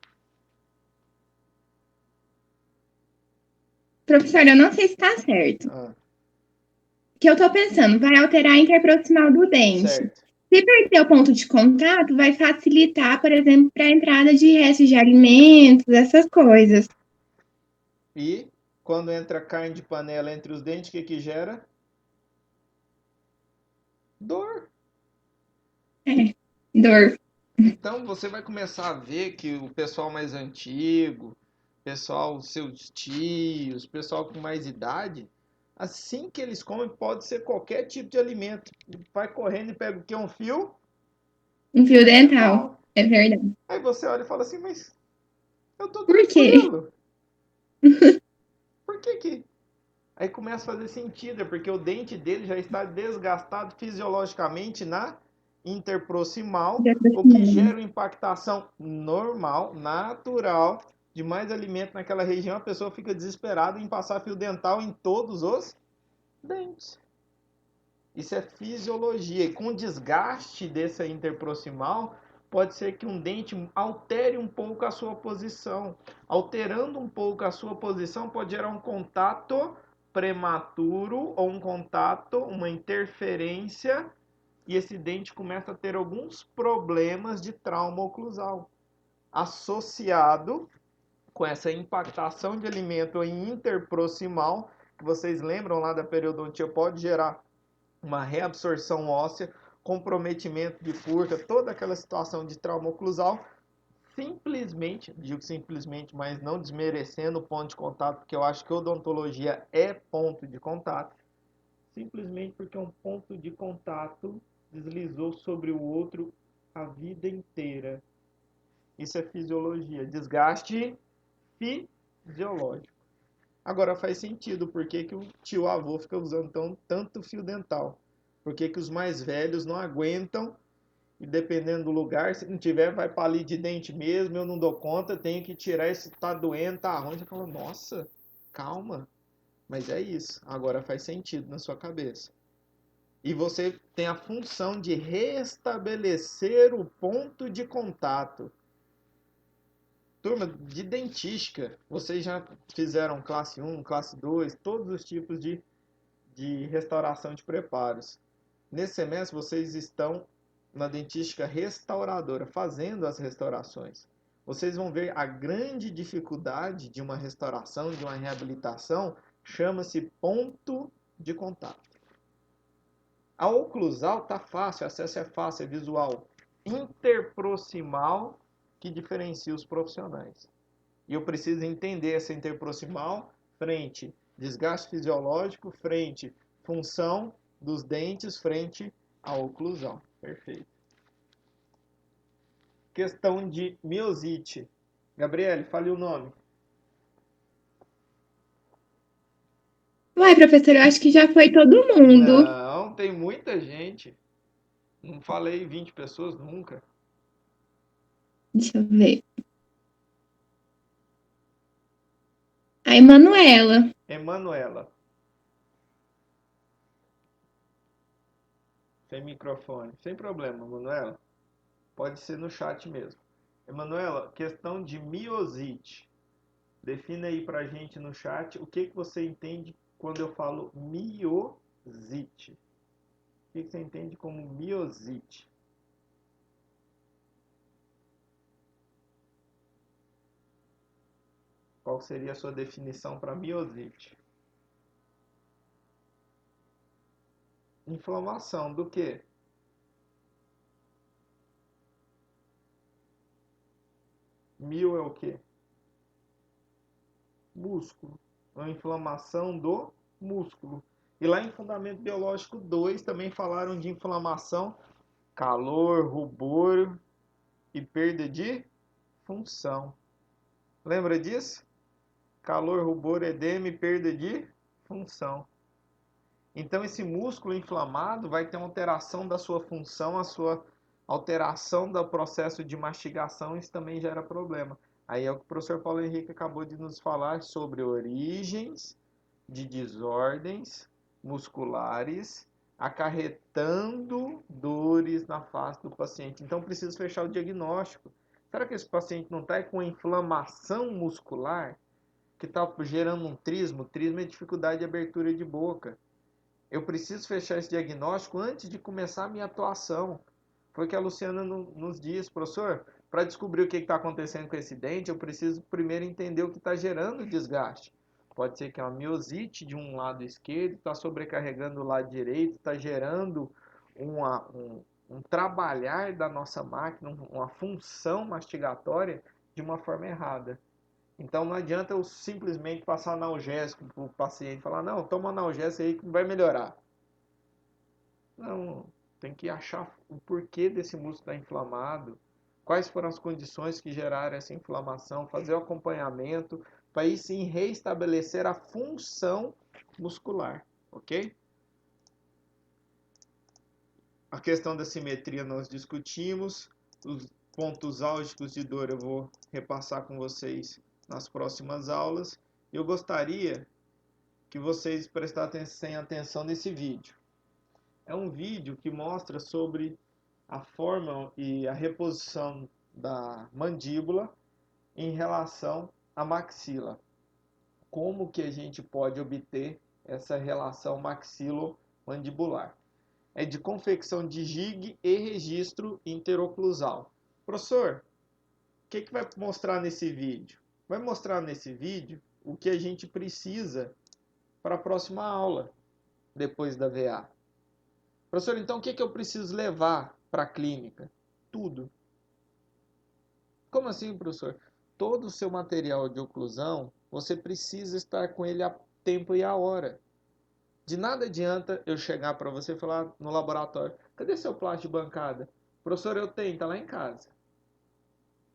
Professor, eu não sei se está certo. Que eu tô pensando, vai alterar a interproximal do dente. Certo. Se perder o ponto de contato, vai facilitar, por exemplo, para a entrada de restos de alimentos, essas coisas. E quando entra carne de panela entre os dentes, o que gera? Dor. Dor. Então você vai começar a ver que o pessoal mais antigo, pessoal, seus tios, pessoal com mais idade, assim que eles comem, pode ser qualquer tipo de alimento. Vai correndo e pega o que? Um fio Um fio dental. dental. É verdade. Aí você olha e fala assim, mas eu tô Por quê? tranquilo. Por que que? Aí começa a fazer sentido, é porque o dente dele já está desgastado fisiologicamente na interproximal, o que gera uma impactação normal, natural, de mais alimento naquela região. A pessoa fica desesperada em passar fio dental em todos os dentes. Isso é fisiologia. E com o desgaste dessa interproximal, pode ser que um dente altere um pouco a sua posição. Alterando um pouco a sua posição, pode gerar um contato prematuro ou um contato, uma interferência, e esse dente começa a ter alguns problemas de trauma oclusal associado com essa impactação de alimento em interproximal, que vocês lembram lá da periodontia, pode gerar uma reabsorção óssea, comprometimento de furca, toda aquela situação de trauma oclusal, simplesmente, digo simplesmente, mas não desmerecendo o ponto de contato, porque eu acho que odontologia é ponto de contato, simplesmente porque um ponto de contato deslizou sobre o outro a vida inteira. Isso é fisiologia, desgaste fisiológico. Agora faz sentido por que o tio avô fica usando tanto fio dental. Por que os mais velhos não aguentam e dependendo do lugar, se não tiver, vai palito de dente mesmo, eu não dou conta, tenho que tirar esse, tá doendo, tá ruim. Você fala, nossa, calma. Mas é isso, agora faz sentido na sua cabeça. E você tem a função de restabelecer o ponto de contato. Turma, de dentística, vocês já fizeram classe 1, classe 2, todos os tipos de restauração de preparos. Nesse semestre, vocês estão na dentística restauradora, fazendo as restaurações. Vocês vão ver a grande dificuldade de uma restauração, de uma reabilitação, chama-se ponto de contato. A oclusal tá fácil, acesso é fácil, é visual. Interproximal que diferencia os profissionais. E eu preciso entender essa interproximal frente desgaste fisiológico, frente função dos dentes, frente à oclusão. Perfeito. Questão de miosite. Gabriele, fale o nome. Uai, professor, eu acho que já foi todo mundo. Não, tem muita gente. Não falei 20 pessoas nunca. Deixa eu ver. A Emanuela. Emanuela. Sem microfone. Sem problema, Emanuela. Pode ser no chat mesmo. Emanuela, questão de miosite. Defina aí pra gente no chat o que você entende quando eu falo miosite. O que você entende como miosite? Qual seria a sua definição para miosite? Inflamação do quê? Mio é o quê? Músculo. Uma inflamação do músculo. E lá em Fundamento Biológico 2 também falaram de inflamação, calor, rubor e perda de função. Lembra disso? Calor, rubor, edema e perda de função. Então esse músculo inflamado vai ter uma alteração da sua função, a sua alteração do processo de mastigação, isso também gera problema. Aí é o que o professor Paulo Henrique acabou de nos falar sobre origens de desordens musculares acarretando dores na face do paciente. Então preciso fechar o diagnóstico. Será que esse paciente não está com inflamação muscular que está gerando um trismo? Trismo é dificuldade de abertura de boca. Eu preciso fechar esse diagnóstico antes de começar a minha atuação. Foi o que a Luciana nos disse, professor. Para descobrir o que está acontecendo com esse dente, eu preciso primeiro entender o que está gerando o desgaste. Pode ser que é uma miosite de um lado esquerdo, está sobrecarregando o lado direito, está gerando um trabalhar da nossa máquina, uma função mastigatória de uma forma errada. Então não adianta eu simplesmente passar analgésico para o paciente e falar, não, toma analgésico aí que vai melhorar. Não, tem que achar o porquê desse músculo estar inflamado, quais foram as condições que geraram essa inflamação, fazer o acompanhamento, para aí sim reestabelecer a função muscular, ok? A questão da simetria nós discutimos, os pontos álgicos de dor eu vou repassar com vocês nas próximas aulas. Eu gostaria que vocês prestassem atenção nesse vídeo. É um vídeo que mostra sobre a forma e a reposição da mandíbula em relação à maxila. Como que a gente pode obter essa relação maxilo-mandibular? É de confecção de gig e registro interoclusal. Professor, o que vai mostrar nesse vídeo? Vai mostrar nesse vídeo o que a gente precisa para a próxima aula, depois da VA. Professor, então o que eu preciso levar para a clínica? Tudo. Como assim, professor? Todo o seu material de oclusão, você precisa estar com ele a tempo e a hora. De nada adianta eu chegar para você e falar no laboratório, cadê seu plástico de bancada? Professor, eu tenho, está lá em casa.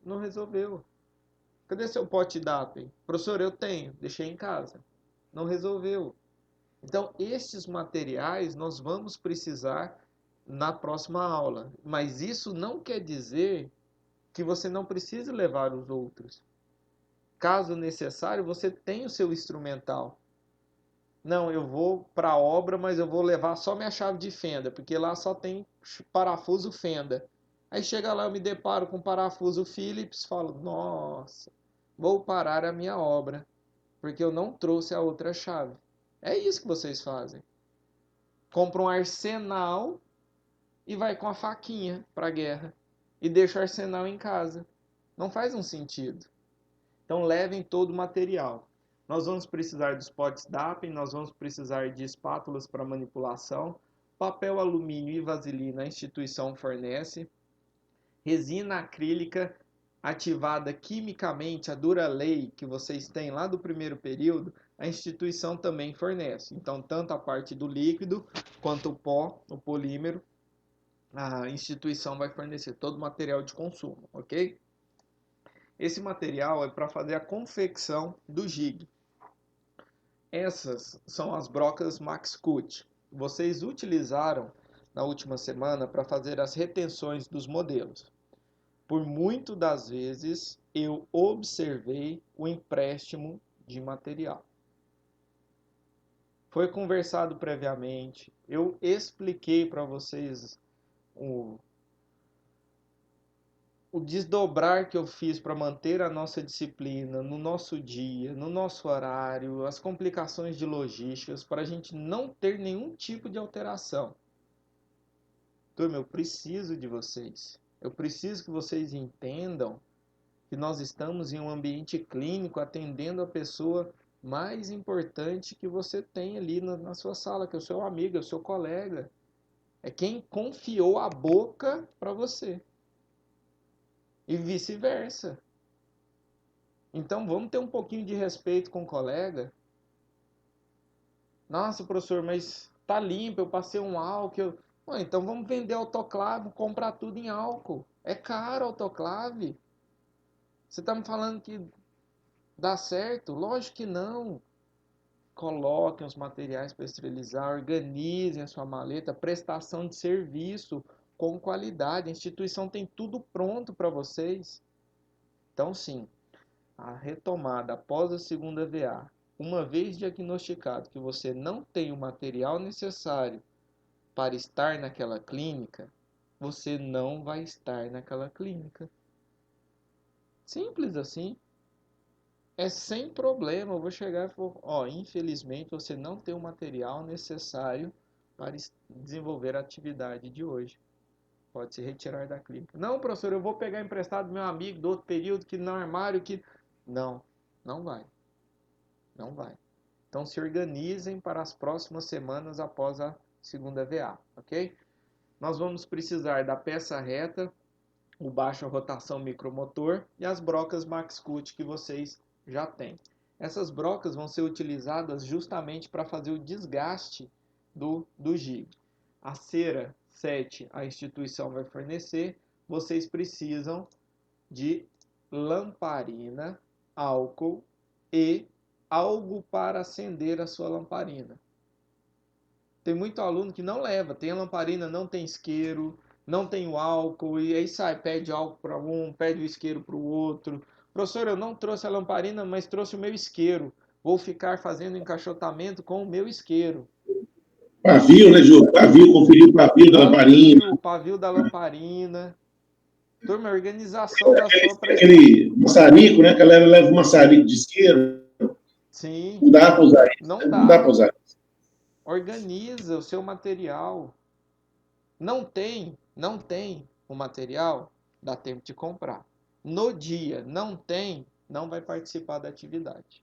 Não resolveu. Cadê seu pote DAPEN? Professor, eu tenho, deixei em casa. Não resolveu. Então, estes materiais nós vamos precisar na próxima aula. Mas isso não quer dizer que você não precise levar os outros. Caso necessário, você tem o seu instrumental. Não, eu vou para a obra, mas eu vou levar só minha chave de fenda, porque lá só tem parafuso fenda. Aí chega lá, eu me deparo com parafuso Phillips, falo, nossa, vou parar a minha obra, porque eu não trouxe a outra chave. É isso que vocês fazem. Compra um arsenal e vai com a faquinha para a guerra. E deixa o arsenal em casa. Não faz um sentido. Então levem todo o material. Nós vamos precisar dos potes DAPEN, nós vamos precisar de espátulas para manipulação, papel alumínio e vaselina a instituição fornece, resina acrílica ativada quimicamente, a Duralay, que vocês têm lá do primeiro período, a instituição também fornece. Então, tanto a parte do líquido quanto o pó, o polímero, a instituição vai fornecer todo o material de consumo, ok? Esse material é para fazer a confecção do gig. Essas são as brocas Maxcut. Vocês utilizaram na última semana para fazer as retenções dos modelos. Por muito das vezes eu observei o empréstimo de material. Foi conversado previamente, eu expliquei para vocês o desdobrar que eu fiz para manter a nossa disciplina no nosso dia, no nosso horário, as complicações de logísticas, para a gente não ter nenhum tipo de alteração. Turma, eu preciso de vocês. Eu preciso que vocês entendam que nós estamos em um ambiente clínico atendendo a pessoa mais importante que você tem ali na sua sala, que é o seu amigo, é o seu colega. É quem confiou a boca para você. E vice-versa. Então vamos ter um pouquinho de respeito com o colega. Nossa, professor, mas tá limpo, eu passei um álcool. Então vamos vender autoclave, comprar tudo em álcool. É caro autoclave. Você tá me falando que dá certo? Lógico que não. Coloquem os materiais para esterilizar, organizem a sua maleta, prestação de serviço com qualidade. A instituição tem tudo pronto para vocês. Então sim, a retomada após a segunda VA, uma vez diagnosticado que você não tem o material necessário para estar naquela clínica, você não vai estar naquela clínica. Simples assim. É sem problema. Eu vou chegar e falar, infelizmente você não tem o material necessário para desenvolver a atividade de hoje. Pode se retirar da clínica. Não, professor, eu vou pegar emprestado do meu amigo do outro período que no armário que... Não, não vai. Não vai. Então se organizem para as próximas semanas após a segunda VA, ok? nós vamos precisar da peça reta, o baixa rotação micromotor e as brocas Maxcut que vocês já têm. Essas brocas vão ser utilizadas justamente para fazer o desgaste do jig. A cera 7 a instituição vai fornecer, vocês precisam de lamparina, álcool e algo para acender a sua lamparina. Tem muito aluno que não leva, tem a lamparina, não tem isqueiro, não tem o álcool, e aí sai, pede álcool para um, pede o isqueiro para o outro. Professor, eu não trouxe a lamparina, mas trouxe o meu isqueiro. Vou ficar fazendo encaixotamento com o meu isqueiro. Pavio, né, Diogo? Pavio, conferir o pavio da lamparina. O pavio da lamparina. Turma, organização da sua prestação. Aquele maçarico, né? Que a galera leva um maçarico de isqueiro. Sim. Não dá para usar isso. Não Não dá para usar isso. Organiza o seu material. Não tem o material, dá tempo de comprar. No dia não tem, não vai participar da atividade.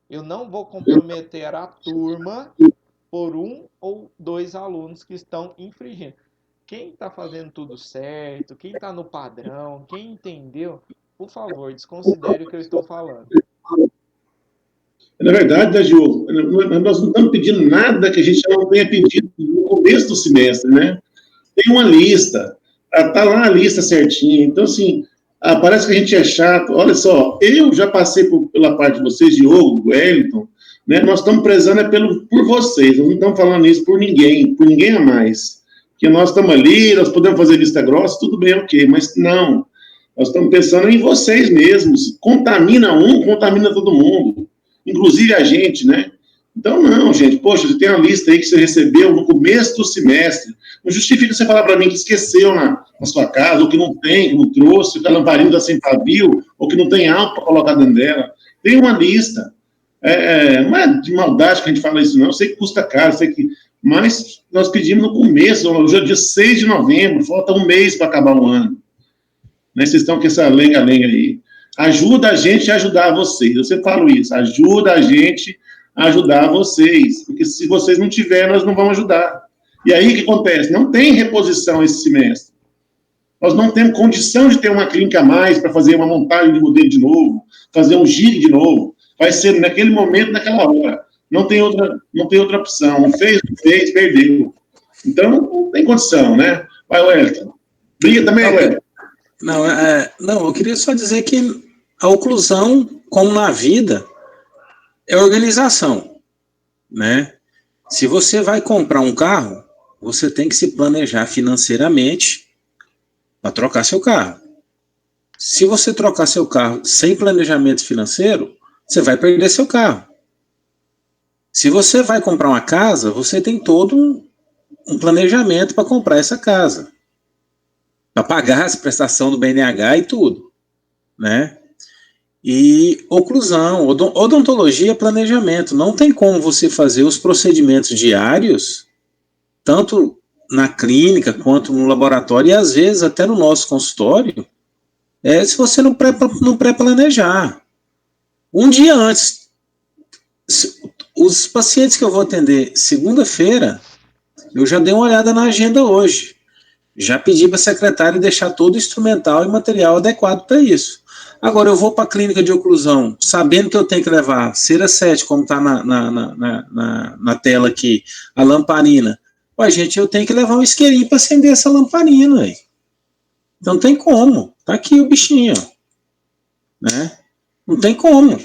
Eu não vou comprometer a turma por 1 ou 2 alunos que estão infringindo. Quem está fazendo tudo certo, quem está no padrão, quem entendeu, por favor, desconsidere o que eu estou falando. Na verdade, né, Diogo, nós não estamos pedindo nada que a gente não tenha pedido no começo do semestre, né? Tem uma lista, tá lá a lista certinha. Então, assim, parece que a gente é chato. Olha só, eu já passei pela parte de vocês, Diogo, Wellington, né? Nós estamos prezando por vocês, nós não estamos falando isso por ninguém a mais. Que nós estamos ali, nós podemos fazer lista grossa, tudo bem, ok, mas não. Nós estamos pensando em vocês mesmos. Contamina um, contamina todo mundo, inclusive a gente, né? Então, não, gente, poxa, você tem uma lista aí que você recebeu no começo do semestre. Não justifica você falar para mim que esqueceu na sua casa, ou que não tem, que não trouxe, que a lamparina está sem pavio, ou que não tem álcool para colocar dentro dela. Tem uma lista. Não é de maldade que a gente fala isso, não. Eu sei que custa caro, mas nós pedimos no começo, hoje é dia 6 de novembro, falta um mês para acabar o ano. Né? Vocês estão com essa lenga-lenga aí. Ajuda a gente a ajudar vocês. Eu sempre falo isso, ajuda a gente a ajudar vocês, porque se vocês não tiverem, nós não vamos ajudar. E aí o que acontece? Não tem reposição esse semestre. Nós não temos condição de ter uma clínica a mais para fazer uma montagem de modelo de novo, fazer um giro de novo. Vai ser naquele momento, naquela hora. Não tem outra opção. Não fez, perdeu. Então, não tem condição, né? Vai, Wellington. Briga também, Wellington. Não, eu queria só dizer que a oclusão, como na vida, é organização, né? Se você vai comprar um carro, você tem que se planejar financeiramente para trocar seu carro. Se você trocar seu carro sem planejamento financeiro, você vai perder seu carro. Se você vai comprar uma casa, você tem todo um planejamento para comprar essa casa, para pagar as prestações do BNH e tudo, né? E oclusão, odontologia é planejamento. Não tem como você fazer os procedimentos diários, tanto na clínica quanto no laboratório, e às vezes até no nosso consultório, se você não pré-planejar. Um dia antes, os pacientes que eu vou atender segunda-feira, eu já dei uma olhada na agenda hoje. Já pedi para a secretária deixar todo o instrumental e material adequado para isso. Agora, eu vou para a clínica de oclusão, sabendo que eu tenho que levar cera 7, como está na tela aqui, a lamparina. Ué, gente, eu tenho que levar um isqueirinho para acender essa lamparina aí. Não tem como. Tá aqui o bichinho, né? Não tem como.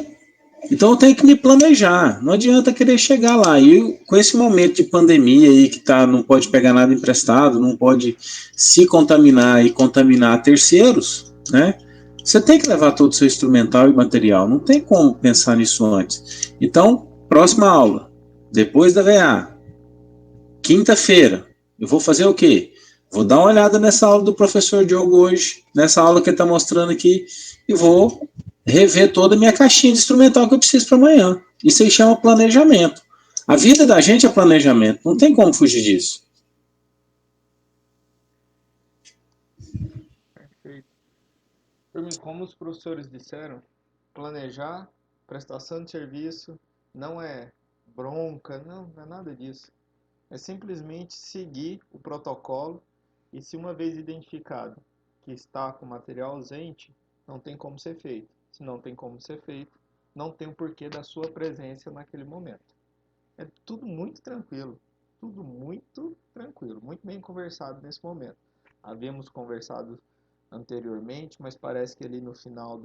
Então eu tenho que me planejar. Não adianta querer chegar lá. E com esse momento de pandemia aí que não pode pegar nada emprestado, não pode se contaminar e contaminar terceiros, né? Você tem que levar todo o seu instrumental e material. Não tem como pensar nisso antes. Então, próxima aula, depois da VA, quinta-feira, eu vou fazer o quê? Vou dar uma olhada nessa aula do professor Diogo hoje, nessa aula que ele está mostrando aqui, e vou rever toda a minha caixinha de instrumental que eu preciso para amanhã. Isso aí chama planejamento. A vida da gente é planejamento, não tem como fugir disso. Perfeito. Como os professores disseram, planejar, prestação de serviço, não é bronca, não é nada disso. É simplesmente seguir o protocolo E se uma vez identificado que está com material ausente, não tem como ser feito. Se não tem como ser feito, não tem o porquê da sua presença naquele momento. É tudo muito tranquilo, muito bem conversado nesse momento. Havíamos conversado anteriormente, mas parece que ali no final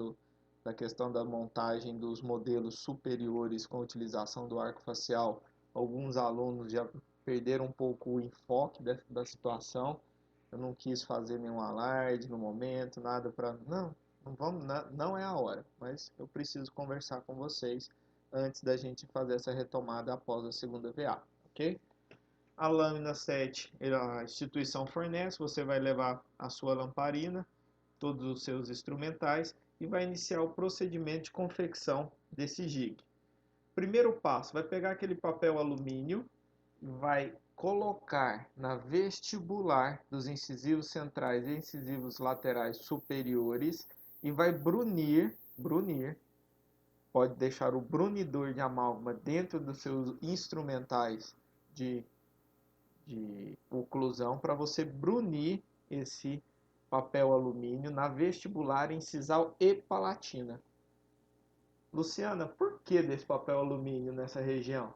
da questão da montagem dos modelos superiores com a utilização do arco facial, alguns alunos já perderam um pouco o enfoque da situação. Eu não quis fazer nenhum alarde no momento, nada para... Não é a hora, mas eu preciso conversar com vocês antes da gente fazer essa retomada após a segunda VA, ok? A lâmina 7, a instituição fornece, você vai levar a sua lamparina, todos os seus instrumentais e vai iniciar o procedimento de confecção desse jig. Primeiro passo, vai pegar aquele papel alumínio, vai colocar na vestibular dos incisivos centrais e incisivos laterais superiores e vai brunir, pode deixar o brunidor de amálgama dentro dos seus instrumentais de oclusão para você brunir esse papel alumínio na vestibular, incisal e palatina. Luciana, por que desse papel alumínio nessa região?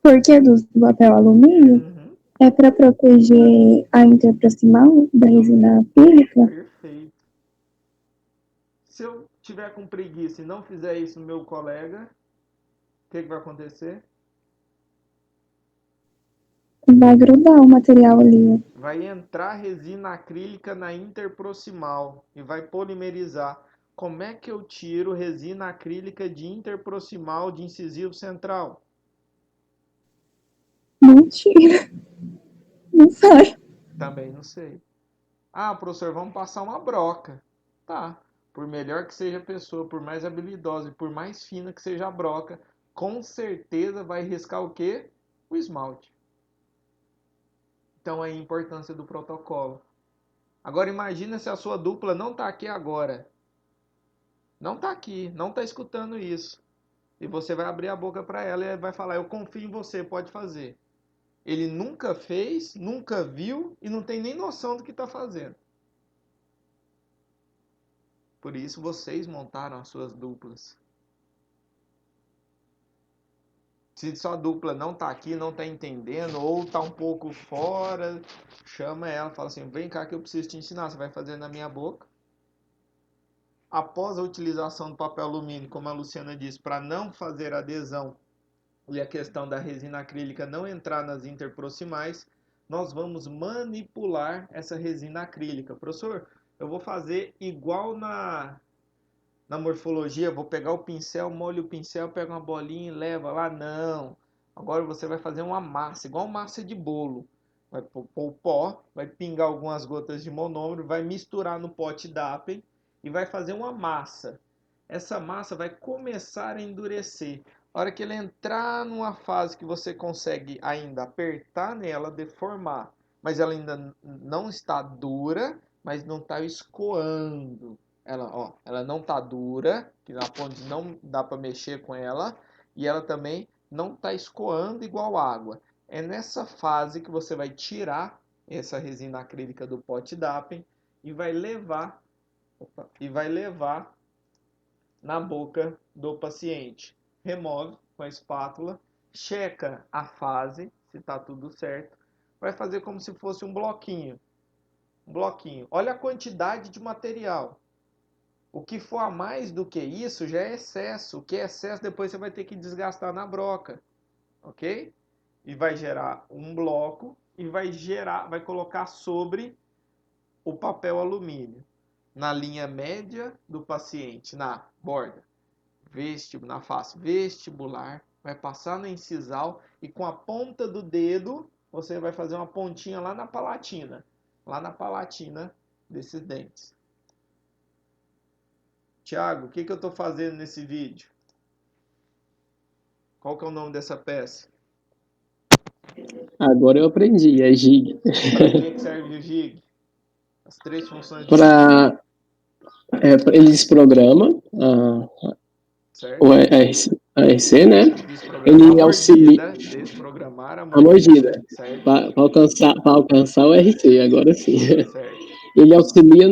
Por que do papel alumínio? É para proteger a interproximal da resina acrílica. Perfeito. Se eu tiver com preguiça e não fizer isso no meu colega, o que vai acontecer? Vai grudar o material ali. Vai entrar resina acrílica na interproximal e vai polimerizar. Como é que eu tiro resina acrílica de interproximal de incisivo central? Não tira. Não sai. Também não sei. Ah, professor, vamos passar uma broca. Tá. Por melhor que seja a pessoa, por mais habilidosa e por mais fina que seja a broca, com certeza vai riscar o quê? O esmalte. Então, aí a importância do protocolo. Agora, imagina se a sua dupla não está aqui agora. Não está aqui, não está escutando isso. E você vai abrir a boca para ela e vai falar, eu confio em você, pode fazer. Ele nunca fez, nunca viu e não tem nem noção do que está fazendo. Por isso vocês montaram as suas duplas. Se sua dupla não está aqui, não está entendendo, ou está um pouco fora, chama ela, fala assim, vem cá que eu preciso te ensinar, você vai fazer na minha boca. Após a utilização do papel alumínio, como a Luciana disse, para não fazer adesão e a questão da resina acrílica não entrar nas interproximais, nós vamos manipular essa resina acrílica. Professor, eu vou fazer igual na morfologia, vou pegar o pincel, molho o pincel, pego uma bolinha e leva lá. Não. Agora você vai fazer uma massa, igual massa de bolo. Vai pôr o pó, vai pingar algumas gotas de monômero, vai misturar no pote Dapen e vai fazer uma massa. Essa massa vai começar a endurecer. A hora que ele entrar numa fase que você consegue ainda apertar nela, deformar, mas ela ainda não está dura, mas não está escoando. Ela não está dura, que na ponte não dá para mexer com ela, e ela também não está escoando igual água. É nessa fase que você vai tirar essa resina acrílica do pote Dapen e vai levar na boca do paciente. Remove com a espátula, checa a fase, se está tudo certo. Vai fazer como se fosse um bloquinho. Olha a quantidade de material. O que for a mais do que isso já é excesso. O que é excesso depois você vai ter que desgastar na broca. Ok? E vai gerar um bloco e vai colocar sobre o papel alumínio. Na linha média do paciente, na borda, na face vestibular, vai passar no incisal e com a ponta do dedo você vai fazer uma pontinha lá na palatina desses dentes. Tiago, o que eu estou fazendo nesse vídeo? Qual que é o nome dessa peça? Agora eu aprendi, é jig. Para que serve o jig? As três funções do Ele desprograma certo? RC, né? Desprogramar Ele a auxilia mordida, desprogramar a a mordida, mordida certo? para alcançar o RC, agora sim. Certo. Ele auxilia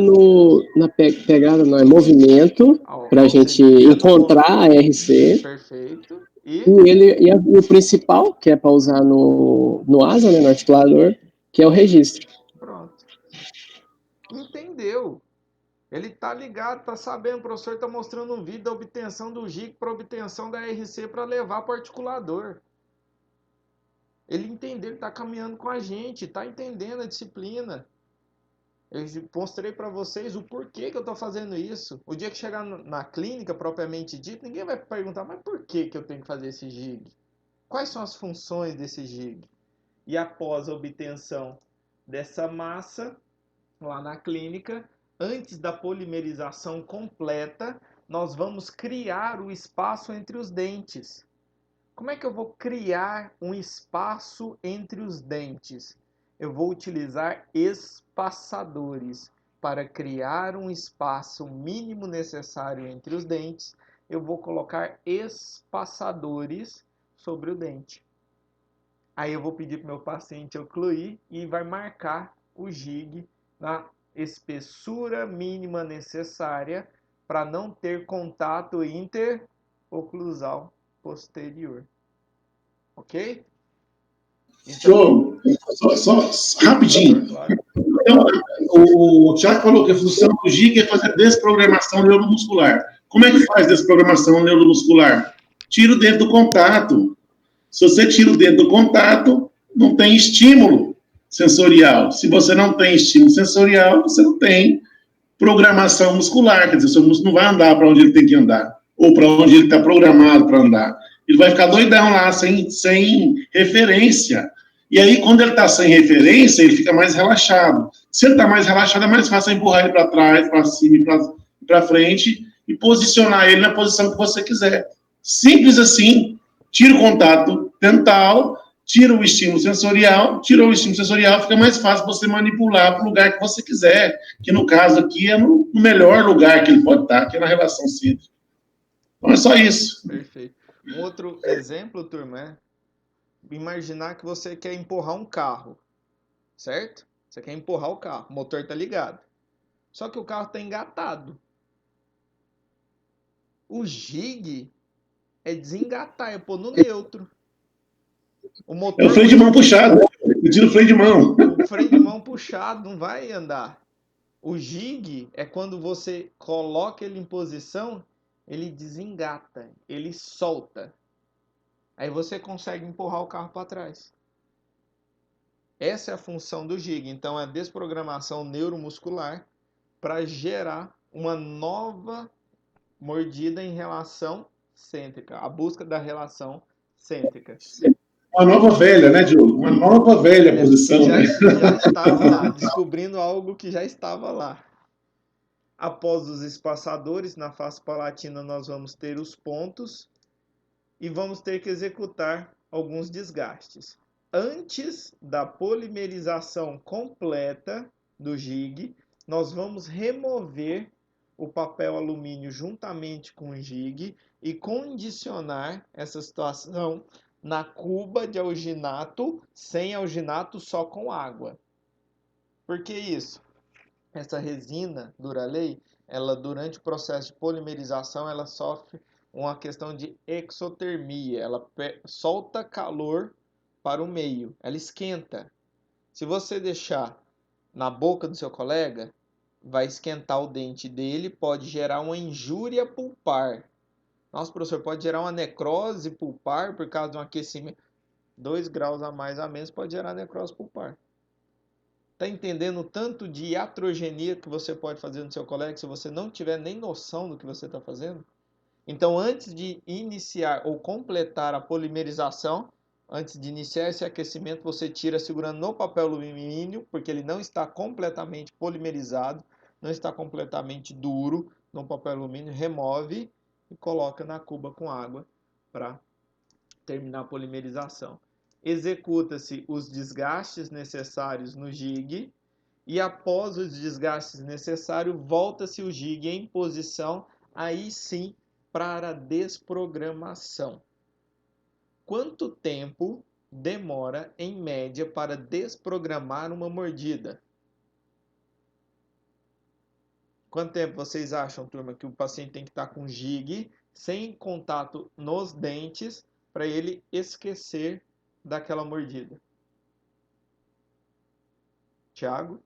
na pegada, no movimento, para a gente Auxilia encontrar a RC. Perfeito. E o principal, que é para usar no asa, né, no articulador, que é o registro. Pronto. Entendeu? Ele tá ligado, tá sabendo, o professor tá mostrando um vídeo da obtenção do GIG para obtenção da RC para levar para o articulador. Ele entendeu, ele tá caminhando com a gente, tá entendendo a disciplina. Eu mostrei para vocês o porquê que eu tô fazendo isso. O dia que chegar na clínica propriamente dita, ninguém vai perguntar, mas por que eu tenho que fazer esse GIG? Quais são as funções desse GIG? E após a obtenção dessa massa, lá na clínica, antes da polimerização completa, nós vamos criar o espaço entre os dentes. Como é que eu vou criar um espaço entre os dentes? Eu vou utilizar espaçadores. Para criar um espaço mínimo necessário entre os dentes, eu vou colocar espaçadores sobre o dente. Aí eu vou pedir para o meu paciente ocluir e vai marcar o GIG na espessura mínima necessária para não ter contato interoclusal posterior. Ok? Então, só rapidinho. Claro. Então, o Tiago falou que a função do GIG é fazer desprogramação neuromuscular. Como é que faz desprogramação neuromuscular? Tira o dedo do contato. Se você tira o dedo do contato, não tem estímulo sensorial. Se você não tem estímulo sensorial, você não tem programação muscular. Quer dizer, o seu músculo não vai andar para onde ele tem que andar, ou para onde ele está programado para andar. Ele vai ficar doidão lá, sem referência. E aí, quando ele está sem referência, ele fica mais relaxado. Se ele está mais relaxado, é mais fácil empurrar ele para trás, para cima e para frente, e posicionar ele na posição que você quiser. Simples assim. Tira o contato dental, tira o estímulo sensorial, tirou o estímulo sensorial, fica mais fácil você manipular para o lugar que você quiser, que no caso aqui é no melhor lugar que ele pode estar, que é na relação cítrica. Então é só isso. Perfeito. Um outro exemplo, turma, é imaginar que você quer empurrar um carro, certo? Você quer empurrar o carro, o motor está ligado. Só que o carro está engatado. O GIG é desengatar, é pôr no neutro. O motor é o freio de mão puxado, né? Eu tiro o freio de mão. O freio de mão puxado não vai andar. O GIG é quando você coloca ele em posição, ele desengata, ele solta. Aí você consegue empurrar o carro para trás. Essa é a função do GIG. Então, é a desprogramação neuromuscular para gerar uma nova mordida em relação cêntrica. A busca da relação cêntrica. Uma nova velha, né, Diogo? Uma nova velha posição. Já, né? já estava lá, descobrindo algo que já estava lá. Após os espaçadores, na face palatina nós vamos ter os pontos e vamos ter que executar alguns desgastes. Antes da polimerização completa do GIG, nós vamos remover o papel alumínio juntamente com o GIG e condicionar essa situação na cuba de alginato, sem alginato, só com água. Por que isso? Essa resina Duralay, ela durante o processo de polimerização, ela sofre uma questão de exotermia, ela solta calor para o meio, ela esquenta. Se você deixar na boca do seu colega, vai esquentar o dente dele, pode gerar uma injúria pulpar. Nossa, professor, pode gerar uma necrose pulpar por causa de um aquecimento. 2 graus a mais a menos pode gerar necrose pulpar. Está entendendo o tanto de iatrogenia que você pode fazer no seu colega se você não tiver nem noção do que você está fazendo? Então, antes de iniciar ou completar a polimerização, antes de iniciar esse aquecimento, você tira segurando no papel alumínio, porque ele não está completamente polimerizado, não está completamente duro no papel alumínio, remove e coloca na cuba com água para terminar a polimerização. Executa-se os desgastes necessários no GIG e após os desgastes necessários, volta-se o GIG em posição, aí sim para a desprogramação. Quanto tempo demora, em média, para desprogramar uma mordida? Quanto tempo vocês acham, turma, que o paciente tem que estar com gig, sem contato nos dentes, para ele esquecer daquela mordida? Tiago?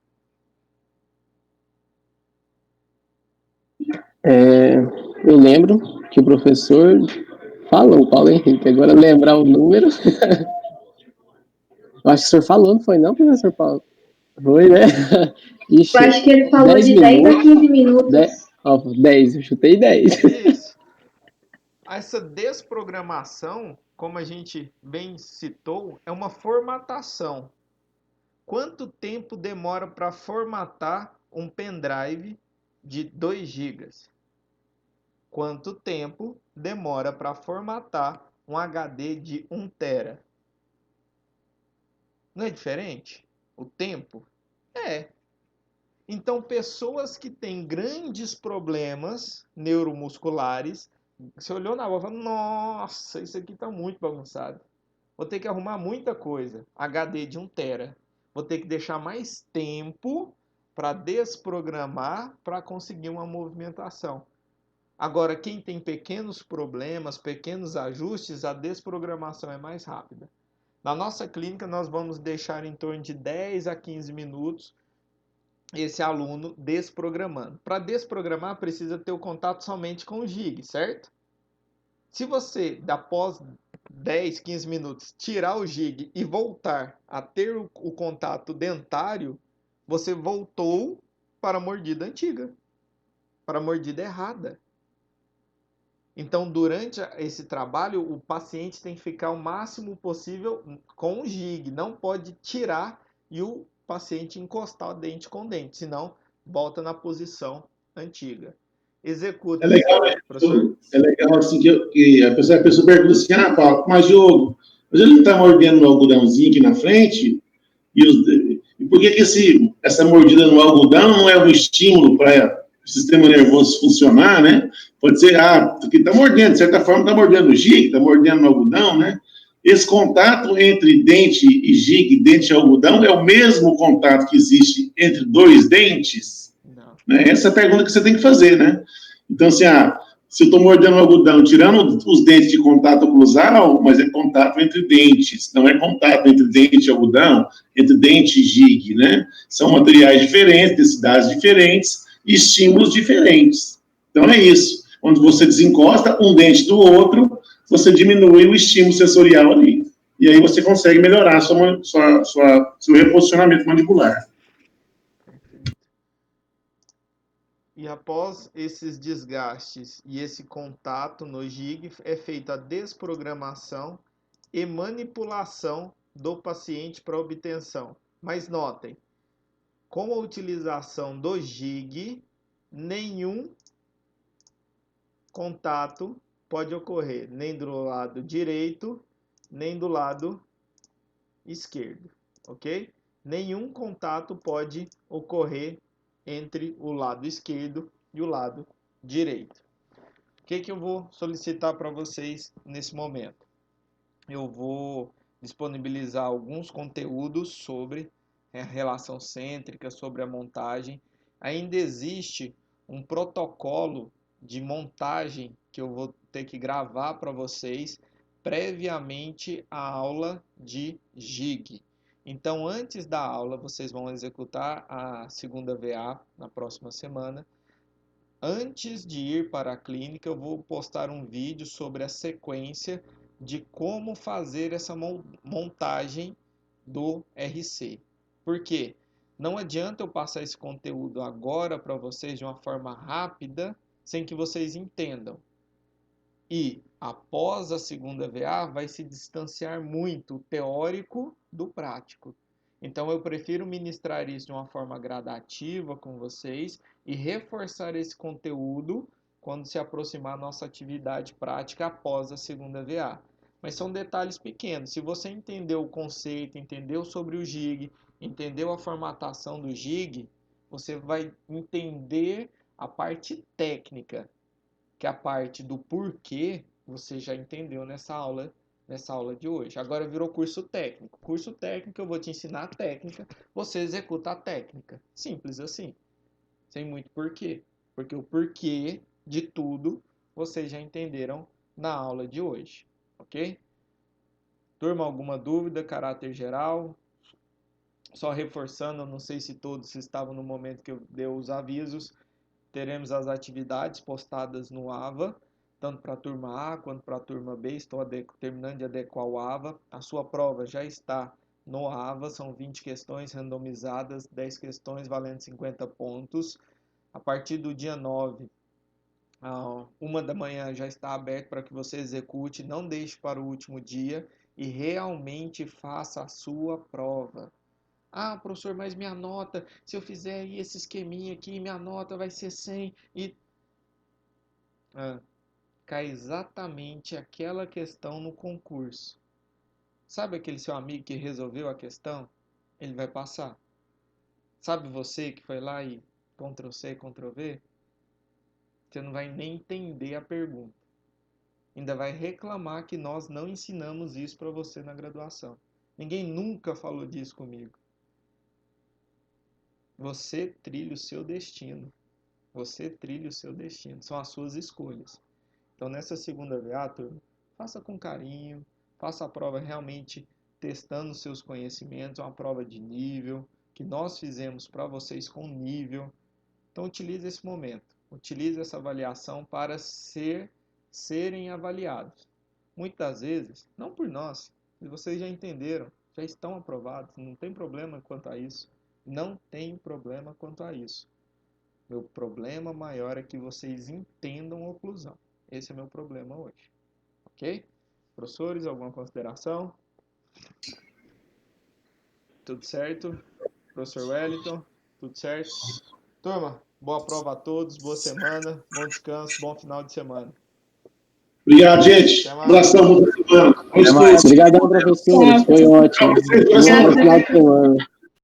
Eu lembro que o professor falou, Paulo Henrique, agora lembrar o número. Eu acho que o senhor falou, não foi não, professor Paulo? Foi, né? Ixi, Eu acho que ele falou 10 de 10 a minutos. 15 minutos. 10, eu chutei 10. Isso. Essa desprogramação, como a gente bem citou, é uma formatação. Quanto tempo demora para formatar um pendrive de 2 GB? Quanto tempo demora para formatar um HD de 1 TB? Não é diferente? O tempo? É. Então, pessoas que têm grandes problemas neuromusculares, você olhou na bola e falou, nossa, isso aqui está muito bagunçado. Vou ter que arrumar muita coisa. HD de 1 TB. Vou ter que deixar mais tempo para desprogramar para conseguir uma movimentação. Agora, quem tem pequenos problemas, pequenos ajustes, a desprogramação é mais rápida. Na nossa clínica, nós vamos deixar em torno de 10 a 15 minutos esse aluno desprogramando. Para desprogramar, precisa ter o contato somente com o gig, certo? Se você, após 10, 15 minutos, tirar o gig e voltar a ter o contato dentário, você voltou para a mordida antiga, para a mordida errada. Então, durante esse trabalho, o paciente tem que ficar o máximo possível com o gig, não pode tirar e o paciente encostar o dente com dente, senão volta na posição antiga. Executa. É legal, né? Professor? É legal assim que a pessoa pergunta assim, Paulo, mas Diogo, mas ele não está mordendo no algodãozinho aqui na frente? E por que essa mordida no algodão não é um estímulo para o sistema nervoso funcionar, né? Pode ser, porque está mordendo, de certa forma está mordendo o gig, está mordendo no algodão, né? Esse contato entre dente e gig, dente e algodão, é o mesmo contato que existe entre dois dentes? Não. Né? Essa é a pergunta que você tem que fazer, né? Então, assim, se eu estou mordendo o algodão, tirando os dentes de contato oclusal, mas é contato entre dentes, não é contato entre dente e algodão, entre dente e gig, né? São materiais diferentes, densidades diferentes, estímulos diferentes. Então, é isso. Quando você desencosta um dente do outro, você diminui o estímulo sensorial ali. E aí você consegue melhorar seu reposicionamento mandibular. E após esses desgastes e esse contato no gig, é feita a desprogramação e manipulação do paciente para obtenção. Mas notem, com a utilização do gig, nenhum contato pode ocorrer, nem do lado direito, nem do lado esquerdo, ok? Nenhum contato pode ocorrer entre o lado esquerdo e o lado direito. O que eu vou solicitar para vocês nesse momento? Eu vou disponibilizar alguns conteúdos sobre a relação cêntrica, sobre a montagem. Ainda existe um protocolo de montagem que eu vou ter que gravar para vocês previamente à aula de gig. Então, antes da aula, vocês vão executar a segunda VA na próxima semana. Antes de ir para a clínica, eu vou postar um vídeo sobre a sequência de como fazer essa montagem do RC. Por quê? Não adianta eu passar esse conteúdo agora para vocês de uma forma rápida, sem que vocês entendam. E após a segunda VA vai se distanciar muito o teórico do prático. Então eu prefiro ministrar isso de uma forma gradativa com vocês e reforçar esse conteúdo quando se aproximar a nossa atividade prática após a segunda VA. Mas são detalhes pequenos. Se você entendeu o conceito, entendeu sobre o gig, entendeu a formatação do gig, você vai entender a parte técnica. que a parte do porquê você já entendeu nessa aula de hoje. Agora virou curso técnico. Curso técnico, eu vou te ensinar a técnica, você executa a técnica. Simples assim. Sem muito porquê. Porque o porquê de tudo vocês já entenderam na aula de hoje. Ok? Turma, alguma dúvida, caráter geral? Só reforçando, eu não sei se todos estavam no momento que eu dei os avisos, teremos as atividades postadas no AVA, tanto para a turma A quanto para a turma B. Estou terminando de adequar o AVA. A sua prova já está no AVA, são 20 questões randomizadas, 10 questões valendo 50 pontos. A partir do dia 9, a 1 da manhã já está aberto para que você execute, não deixe para o último dia e realmente faça a sua prova. Ah, professor, mas minha nota, se eu fizer aí esse esqueminha aqui, minha nota vai ser 100 e... cai exatamente aquela questão no concurso. Sabe aquele seu amigo que resolveu a questão? Ele vai passar. Sabe você que foi lá e Ctrl+C, Ctrl+V? Você não vai nem entender a pergunta. Ainda vai reclamar que nós não ensinamos isso para você na graduação. Ninguém nunca falou disso comigo. Você trilha o seu destino. Você trilha o seu destino. São as suas escolhas. Então, nessa segunda VA, turma, faça com carinho. Faça a prova realmente testando os seus conhecimentos. É uma prova de nível que nós fizemos para vocês com nível. Então, utilize esse momento. Utilize essa avaliação para serem avaliados. Muitas vezes, não por nós, vocês já entenderam, já estão aprovados, não tem problema quanto a isso. Não tem problema quanto a isso. Meu problema maior é que vocês entendam a oclusão. Esse é meu problema hoje. Ok? Professores, alguma consideração? Tudo certo? Professor Wellington, tudo certo? Turma, boa prova a todos, boa semana, bom descanso, bom final de semana. Obrigado, gente. Abração, boa semana. Obrigadão, professores. Foi ótimo. Bom final de semana.